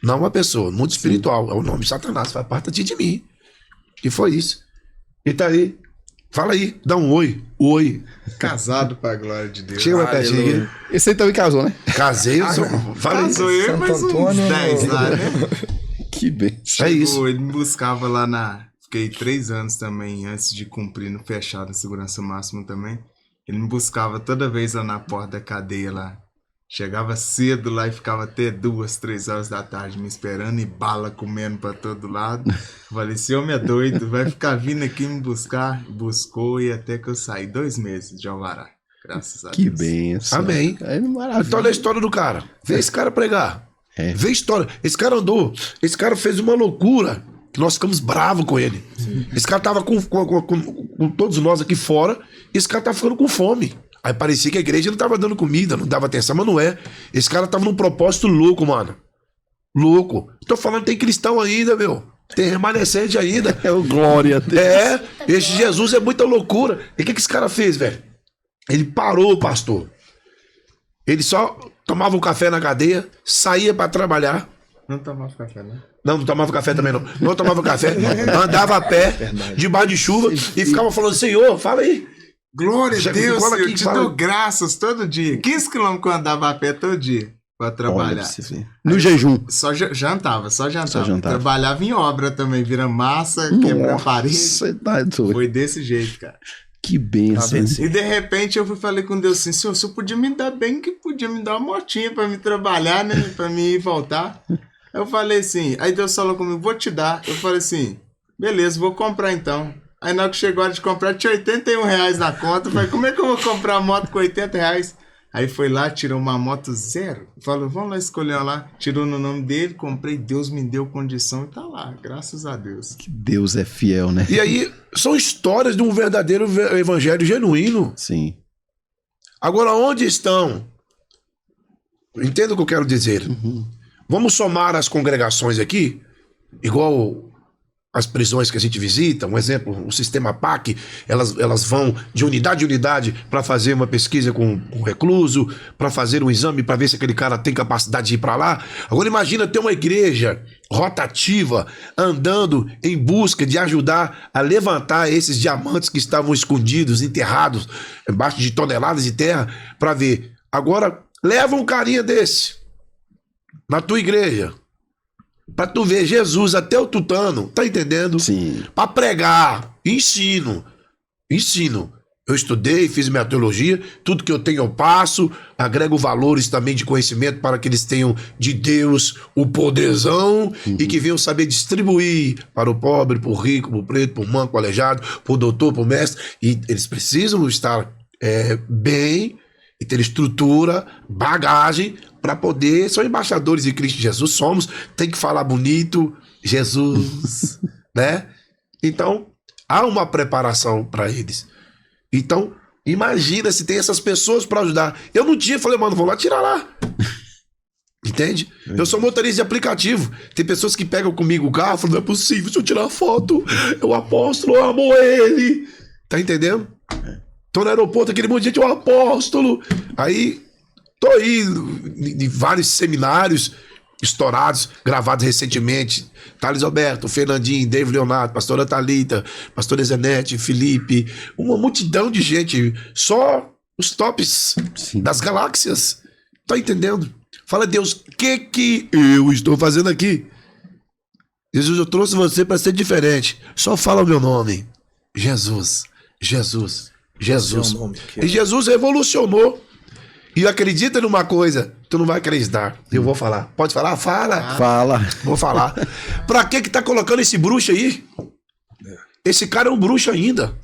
Não uma pessoa, mundo espiritual, é o nome de Satanás. Falei, aparta-te de mim. E foi isso. E tá aí. Fala aí, dá um oi. Oi. Casado pra glória de Deus. Chega mais pertinho. Esse aí também casou, né? Casei, fala aí. Casou eu, mas uns 10 lá, né? Que bem. É isso. Ele me buscava lá na... Fiquei 3 anos também, antes de cumprir no fechado, na segurança máxima também. Ele me buscava toda vez lá na porta da cadeia lá. Chegava cedo lá e ficava até 2, 3 horas da tarde me esperando e bala comendo pra todo lado. Falei, esse homem é doido, vai ficar vindo aqui me buscar. Buscou e até que eu saí 2 meses de alvará. Graças a Deus. Que benção. Amém. É maravilha. Então olha a história do cara. Vê esse cara pregar. Vê a história. Esse cara andou. Esse cara fez uma loucura que nós ficamos bravos com ele. Sim. Esse cara tava com todos nós aqui fora. E esse cara tava ficando com fome. Aí parecia que a igreja não tava dando comida, não dava atenção, mas não é. Esse cara tava num propósito louco, mano. Louco. Tô falando, tem cristão ainda, meu. Tem remanescente ainda. É o glória a Deus. Esse Jesus é muita loucura. E o que esse cara fez, velho? Ele parou, pastor. Ele só tomava um café na cadeia, saía pra trabalhar. Não tomava café, né? Não tomava café também, não. Não tomava café. Andava a pé, debaixo de chuva, e ficava falando, Senhor, fala aí. Glória a Deus, aqui, eu te dou graças todo dia. 15 quilômetros que eu andava a pé todo dia pra trabalhar. No jejum. Só jantava. Trabalhava em obra também, vira massa, quebra parede. Foi desse jeito, cara. Que benção. E de repente eu falei com Deus assim, Senhor, o senhor podia me dar bem que podia me dar uma motinha pra me trabalhar, né? Pra me ir e voltar. Eu falei assim, aí Deus falou comigo, vou te dar. Eu falei assim, beleza, vou comprar então. Aí na hora que chegou a hora de comprar, tinha R$81 na conta. Eu falei, como é que eu vou comprar uma moto com R$80? Aí foi lá, tirou uma moto zero. Falou, vamos lá escolher uma lá. Tirou no nome dele, comprei, Deus me deu condição e tá lá, graças a Deus. Que Deus é fiel, né? E aí, são histórias de um verdadeiro evangelho genuíno. Sim. Agora, onde estão? Entenda o que eu quero dizer. Vamos somar as congregações aqui, igual as prisões que a gente visita, um exemplo, o sistema PAC, elas vão de unidade em unidade para fazer uma pesquisa com o recluso, para fazer um exame para ver se aquele cara tem capacidade de ir para lá. Agora imagina ter uma igreja rotativa andando em busca de ajudar a levantar esses diamantes que estavam escondidos, enterrados embaixo de toneladas de terra, para ver. Agora leva um carinha desse na tua igreja, pra tu ver Jesus até o tutano, tá entendendo? Sim. Pra pregar, ensino. Eu estudei, fiz minha teologia, tudo que eu tenho eu passo, agrego valores também de conhecimento para que eles tenham de Deus o poderzão e que venham saber distribuir para o pobre, para o rico, para o preto, para o manco, para o aleijado, para o doutor, para o mestre. E eles precisam estar bem e ter estrutura, bagagem, para poder, são embaixadores de Cristo Jesus, tem que falar bonito, Jesus, né? Então, há uma preparação para eles. Então, imagina se tem essas pessoas para ajudar. Eu não tinha, falei, mano, vou lá tirar lá. Entende? Eu sou motorista de aplicativo. Tem pessoas que pegam comigo o carro, falam, não é possível, se eu tirar foto, eu apóstolo, eu amo ele. Tá entendendo? Tô no aeroporto, aquele monte de gente, o apóstolo. Aí, tô aí em vários seminários estourados, gravados recentemente. Thales Alberto, Fernandinho, David Leonardo, pastora Thalita, pastora Zenete, Felipe, uma multidão de gente, só os tops das galáxias. Tá entendendo? Fala, Deus, o que eu estou fazendo aqui? Jesus, eu trouxe você para ser diferente. Só fala o meu nome. Jesus, Jesus, Jesus. Seu nome, que é. E Jesus revolucionou. E acredita numa coisa, tu não vai acreditar. Eu vou falar. Pode falar? Fala. Fala. Vou falar. Pra que tá colocando esse bruxo aí? Esse cara é um bruxo ainda.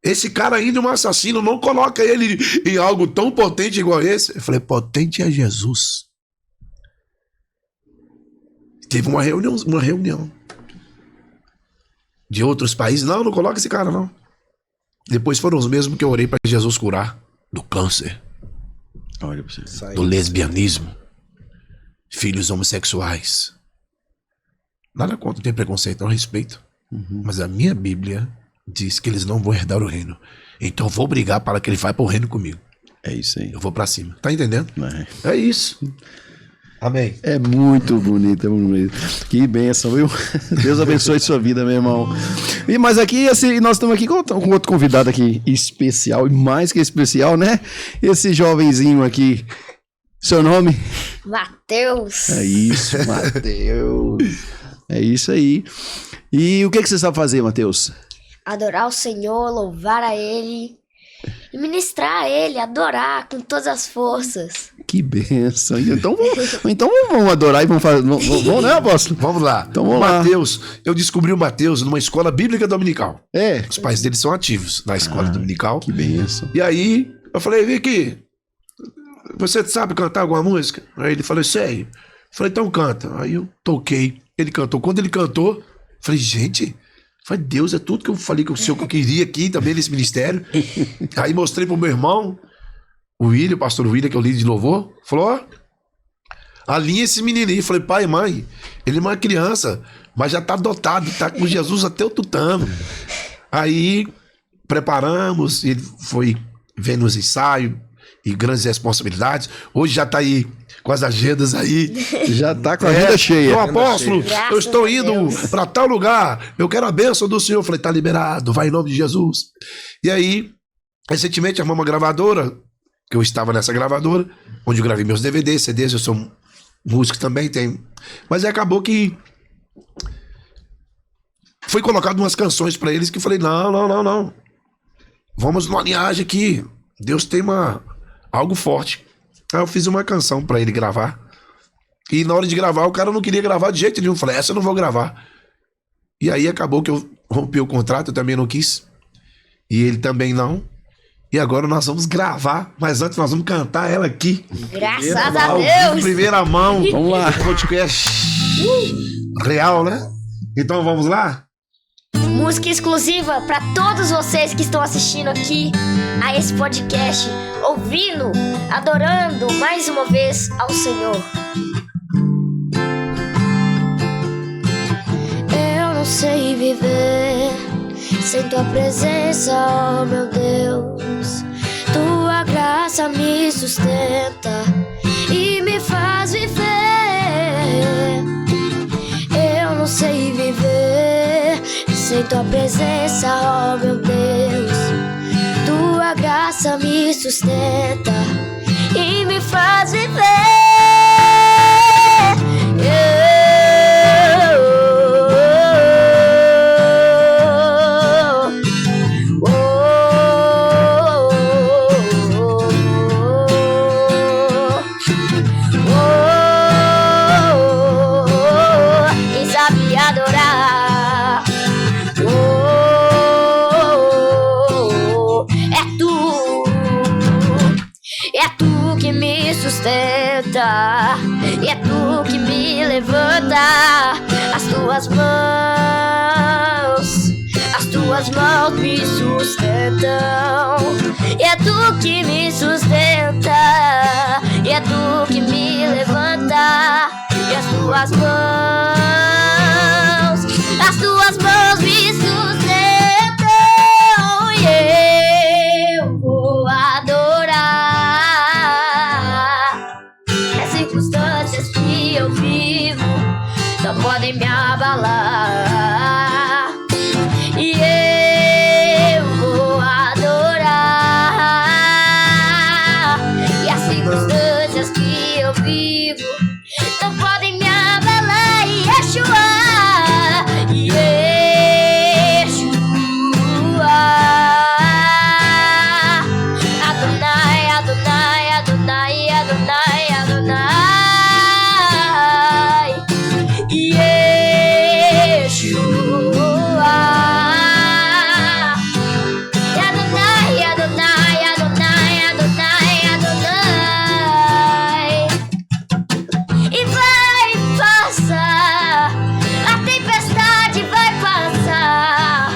Esse cara ainda é um assassino. Não coloca ele em algo tão potente igual esse. Eu falei, potente é Jesus. Teve uma reunião de outros países. Não coloca esse cara, não. Depois foram os mesmos que eu orei pra Jesus curar. Do câncer, Olha pra você. do lesbianismo, filhos homossexuais. Nada contra, não tem preconceito, não respeito. Mas a minha Bíblia diz que eles não vão herdar o reino. Então eu vou brigar para que ele vá para o reino comigo. É isso aí. Eu vou para cima. Tá entendendo? É. É isso. Amém. É muito bonito, é muito bonito. Que bênção, viu? Deus abençoe sua vida, meu irmão. E mas aqui, nós estamos aqui com outro convidado aqui especial, e mais que especial, né? Esse jovenzinho aqui. Seu nome? Mateus. É isso, Mateus. É isso aí. E o que você sabe fazer, Mateus? Adorar o Senhor, louvar a Ele, e ministrar a Ele, adorar com todas as forças. Que bênção. Então vamos adorar e vamos fazer. Vamos, né, apóstolo? Vamos lá. Então vamos lá. Mateus, eu descobri o Mateus numa escola bíblica dominical. É. Os pais dele são ativos na escola dominical. Que bênção. E aí, eu falei, vem aqui, você sabe cantar alguma música? Aí ele falou, sei. Eu falei, então canta. Aí eu toquei, ele cantou. Quando ele cantou, eu falei, gente, Deus, é tudo que eu falei que eu queria aqui também nesse ministério. Aí mostrei pro meu irmão, o William, o pastor William, que é o líder de louvor, falou, ó, alinha esse menininho. Eu falei, pai e mãe, ele é uma criança, mas já tá dotado, tá com Jesus até o tutano. Aí preparamos, ele foi vendo os ensaios e grandes responsabilidades. Hoje já tá aí com as agendas aí. Já tá com a agenda cheia. Ô apóstolo, Graças eu estou a indo Deus. para tal lugar, eu quero a bênção do Senhor. Eu falei, tá liberado, vai em nome de Jesus. E aí, recentemente arrumamos uma gravadora, que eu estava nessa gravadora, onde eu gravei meus DVDs, CDs, eu sou músico também, tenho. Mas aí acabou que foi colocado umas canções para eles que eu falei, não. Vamos numa linhagem aqui. Deus tem algo forte. Aí eu fiz uma canção para ele gravar. E na hora de gravar, o cara não queria gravar de jeito nenhum. Eu falei, essa eu não vou gravar. E aí acabou que eu rompi o contrato, eu também não quis. E ele também não. E agora nós vamos gravar, mas antes nós vamos cantar ela aqui. Graças a Ao vivo, Deus. primeira mão. Vamos lá. Podcast real, né? Então vamos lá? Música exclusiva para todos vocês que estão assistindo aqui a esse podcast, ouvindo, adorando mais uma vez ao Senhor. sei viver sem tua presença, oh meu Deus. Tua graça me sustenta e me faz viver. Eu não sei viver sem tua presença, oh meu Deus. Tua graça me sustenta e me faz viver. E é tu que me levanta. As tuas mãos me sustentam. E é tu que me sustenta. E é tu que me levanta. E as tuas mãos me sustentam. E eu vou adorar. As circunstâncias que eu vivo não podem me abalar. E eu vou adorar. E as circunstâncias que eu vivo não podem me abalar. E Yeshua, Adonai, Adonai, Adonai, Adonai, Adonai, Yeshua, Adonai, Adonai, Adonai, Adonai, Adonai. E vai passar, a tempestade vai passar,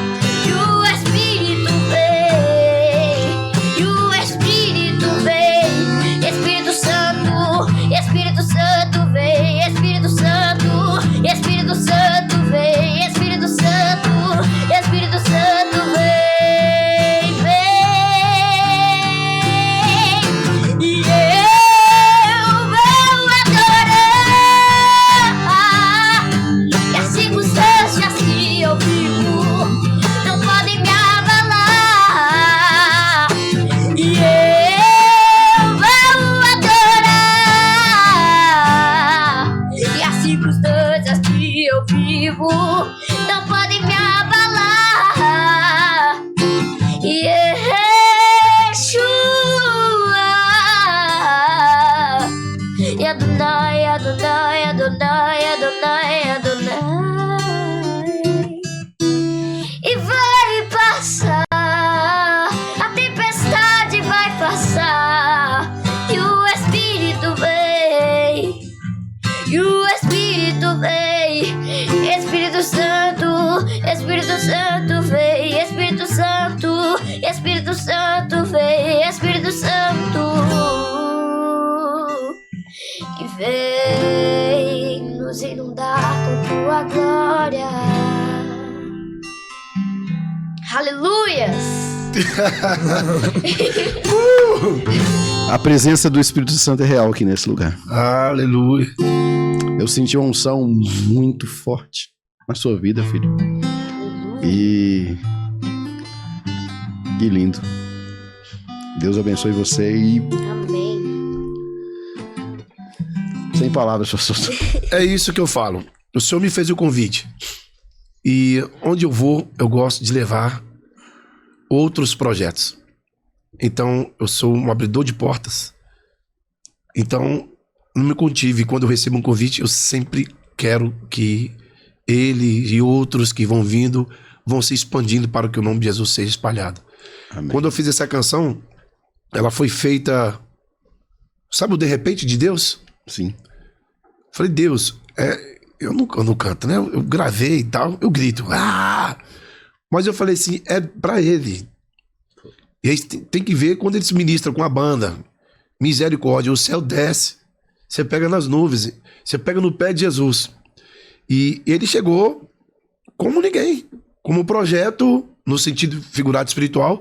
e o Espírito vem, e o Espírito vem. Espírito Santo, Espírito Santo vem, Espírito Santo, Espírito Santo vem, Espírito Santo, Espírito Santo vem, vem. E eu vou adorar. E as circunstâncias que eu vivo não podem me abalar. E eu vou adorar. E as circunstâncias que eu vivo não podem me abalar. E Yeshua, e Adonai, Adonai, Adonai, Adonai, Adonai. E vai passar, a tempestade vai passar, e o Espírito vem, e o Espírito vem. Espírito Santo, Espírito Santo vem, Espírito Santo, Espírito Santo vem, Espírito Santo. E vem nos inundar com tua glória. Aleluias! A presença do Espírito Santo é real aqui nesse lugar. Aleluia. Eu senti uma unção muito forte na sua vida, filho. E que lindo. Deus abençoe você e Amém. sem palavras, pastor. É isso que eu falo. O Senhor me fez o convite. E onde eu vou, eu gosto de levar outros projetos. Então, eu sou um abridor de portas. Então, não me contive. Quando eu recebo um convite, eu sempre quero que ele e outros que vão vindo vão se expandindo para que o nome de Jesus seja espalhado. Amém. Quando eu fiz essa canção, ela foi feita... Sabe o de repente de Deus? Sim. Falei, Deus, eu não canto, né? Eu gravei e tal, eu grito. Ah! Mas eu falei assim, é pra ele. E aí tem que ver quando eles ministram com a banda. Misericórdia, o céu desce. Você pega nas nuvens, você pega no pé de Jesus. E ele chegou como ninguém. Como projeto, no sentido figurado espiritual,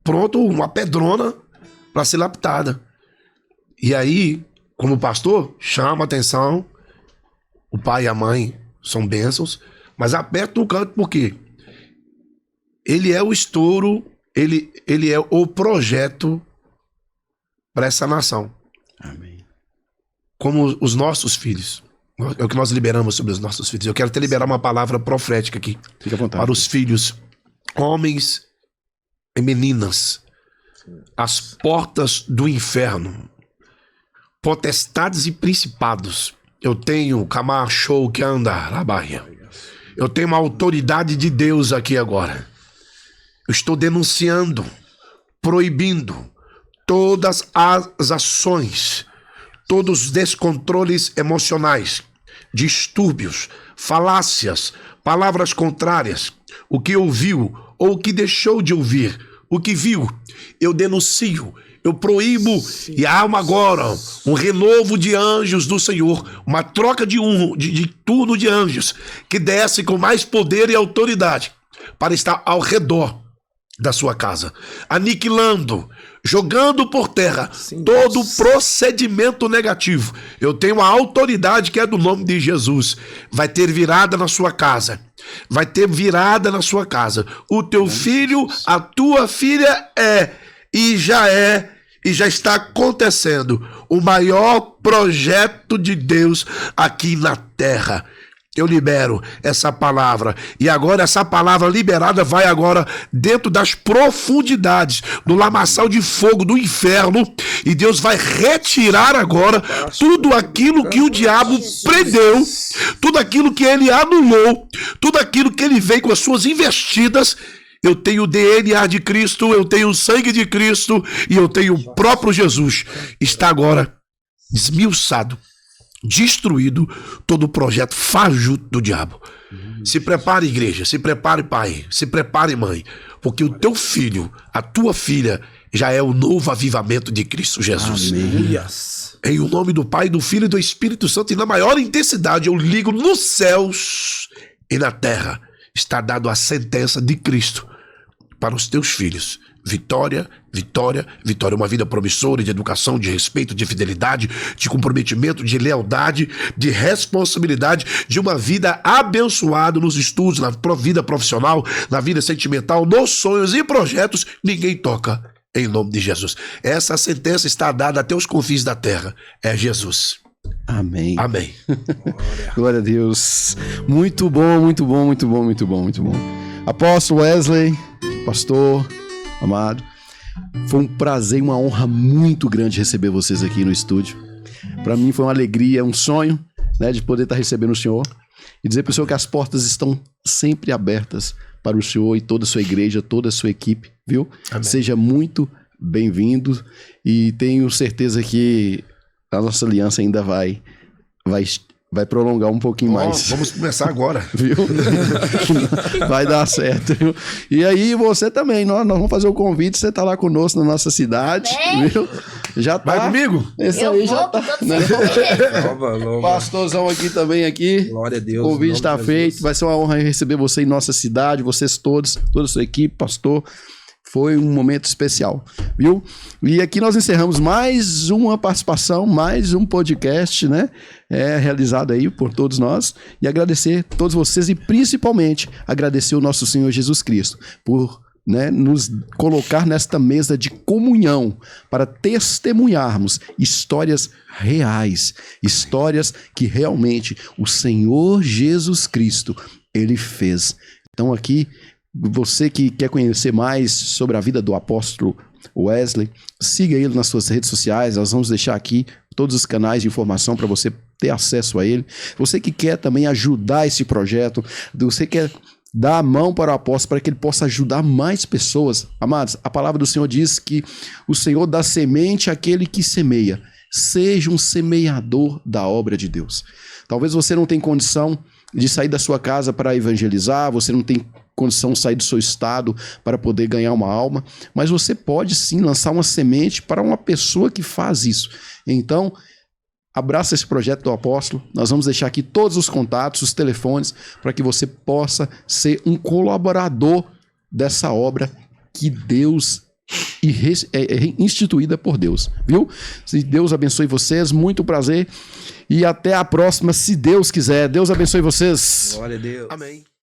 pronto, uma pedrona para ser lapidada. E aí, como pastor, chama atenção, o pai e a mãe são bênçãos, mas aperta no canto por quê? Ele é o estouro, ele é o projeto para essa nação. Amém. Como os nossos filhos. É o que nós liberamos sobre os nossos filhos. Eu quero até liberar uma palavra profética aqui. Fique à vontade. Para os filhos, homens e meninas. As portas do inferno. Potestades e principados. Eu tenho Camacho que anda na Bahia. Eu tenho uma autoridade de Deus aqui agora. Eu estou denunciando, proibindo todas as ações, todos os descontroles emocionais, distúrbios, falácias, palavras contrárias, o que ouviu ou o que deixou de ouvir, o que viu, eu denuncio, eu proíbo, e há agora um renovo de anjos do Senhor, uma troca de turno de anjos que desce com mais poder e autoridade para estar ao redor da sua casa, aniquilando, jogando por terra todo procedimento negativo. Eu tenho a autoridade que é do nome de Jesus. Vai ter virada na sua casa. Vai ter virada na sua casa. O teu filho, a tua filha e já está acontecendo o maior projeto de Deus aqui na terra. Eu libero essa palavra. E agora essa palavra liberada vai agora dentro das profundidades do lamaçal de fogo do inferno. E Deus vai retirar agora tudo aquilo que o diabo prendeu, tudo aquilo que ele anulou, tudo aquilo que ele veio com as suas investidas. Eu tenho o DNA de Cristo, eu tenho o sangue de Cristo e eu tenho o próprio Jesus. Está agora esmiuçado, destruído todo o projeto fajuto do diabo. Se prepare, igreja, se prepare, pai, se prepare, mãe, porque o teu filho, a tua filha já é o novo avivamento de Cristo Jesus. Amém. Em o nome do Pai, do Filho e do Espírito Santo, e na maior intensidade eu ligo nos céus e na terra. Está dado a sentença de Cristo para os teus filhos. Vitória, vitória, vitória. Uma vida promissora de educação, de respeito, de fidelidade, de comprometimento, de lealdade, de responsabilidade, de uma vida abençoada nos estudos, na vida profissional, na vida sentimental, nos sonhos e projetos. Ninguém toca em nome de Jesus. Essa sentença está dada até os confins da terra. É Jesus. Amém. Amém. Glória a Deus. Muito bom, muito bom, muito bom, muito bom, muito bom. Apóstolo Wesley, pastor amado, foi um prazer e uma honra muito grande receber vocês aqui no estúdio. Para mim foi uma alegria, um sonho, né, de poder estar recebendo o senhor e dizer para o senhor que as portas estão sempre abertas para o senhor e toda a sua igreja, toda a sua equipe, viu? Amém. Seja muito bem-vindo e tenho certeza que a nossa aliança ainda vai prolongar um pouquinho mais. Vamos começar agora. Viu? Vai dar certo. Viu? E aí você também, nós vamos fazer o convite, você tá lá conosco na nossa cidade, viu? Já tá. Vai comigo? Esse aí já tá. Né? Nova. Pastorzão aqui também aqui. Glória a Deus. O convite está feito. Vai ser uma honra receber você em nossa cidade, vocês todos, toda a sua equipe, pastor. Foi um momento especial, viu? E aqui nós encerramos mais uma participação, mais um podcast, né? Realizado aí por todos nós. E agradecer a todos vocês e principalmente agradecer o nosso Senhor Jesus Cristo por, né, nos colocar nesta mesa de comunhão para testemunharmos histórias reais, histórias que realmente o Senhor Jesus Cristo, Ele fez. Então aqui, você que quer conhecer mais sobre a vida do apóstolo Wesley, siga ele nas suas redes sociais, nós vamos deixar aqui todos os canais de informação para você ter acesso a ele. Você que quer também ajudar esse projeto, você quer dar a mão para o apóstolo para que ele possa ajudar mais pessoas. Amados, a palavra do Senhor diz que o Senhor dá semente àquele que semeia. Seja um semeador da obra de Deus. Talvez você não tenha condição de sair da sua casa para evangelizar, você não tem condição de sair do seu estado para poder ganhar uma alma, mas você pode sim lançar uma semente para uma pessoa que faz isso. Então, abraça esse projeto do apóstolo. Nós vamos deixar aqui todos os contatos, os telefones, para que você possa ser um colaborador dessa obra que Deus é instituída por Deus, viu? Se Deus abençoe vocês, muito prazer e até a próxima, se Deus quiser. Deus abençoe vocês. Glória a Deus. Amém.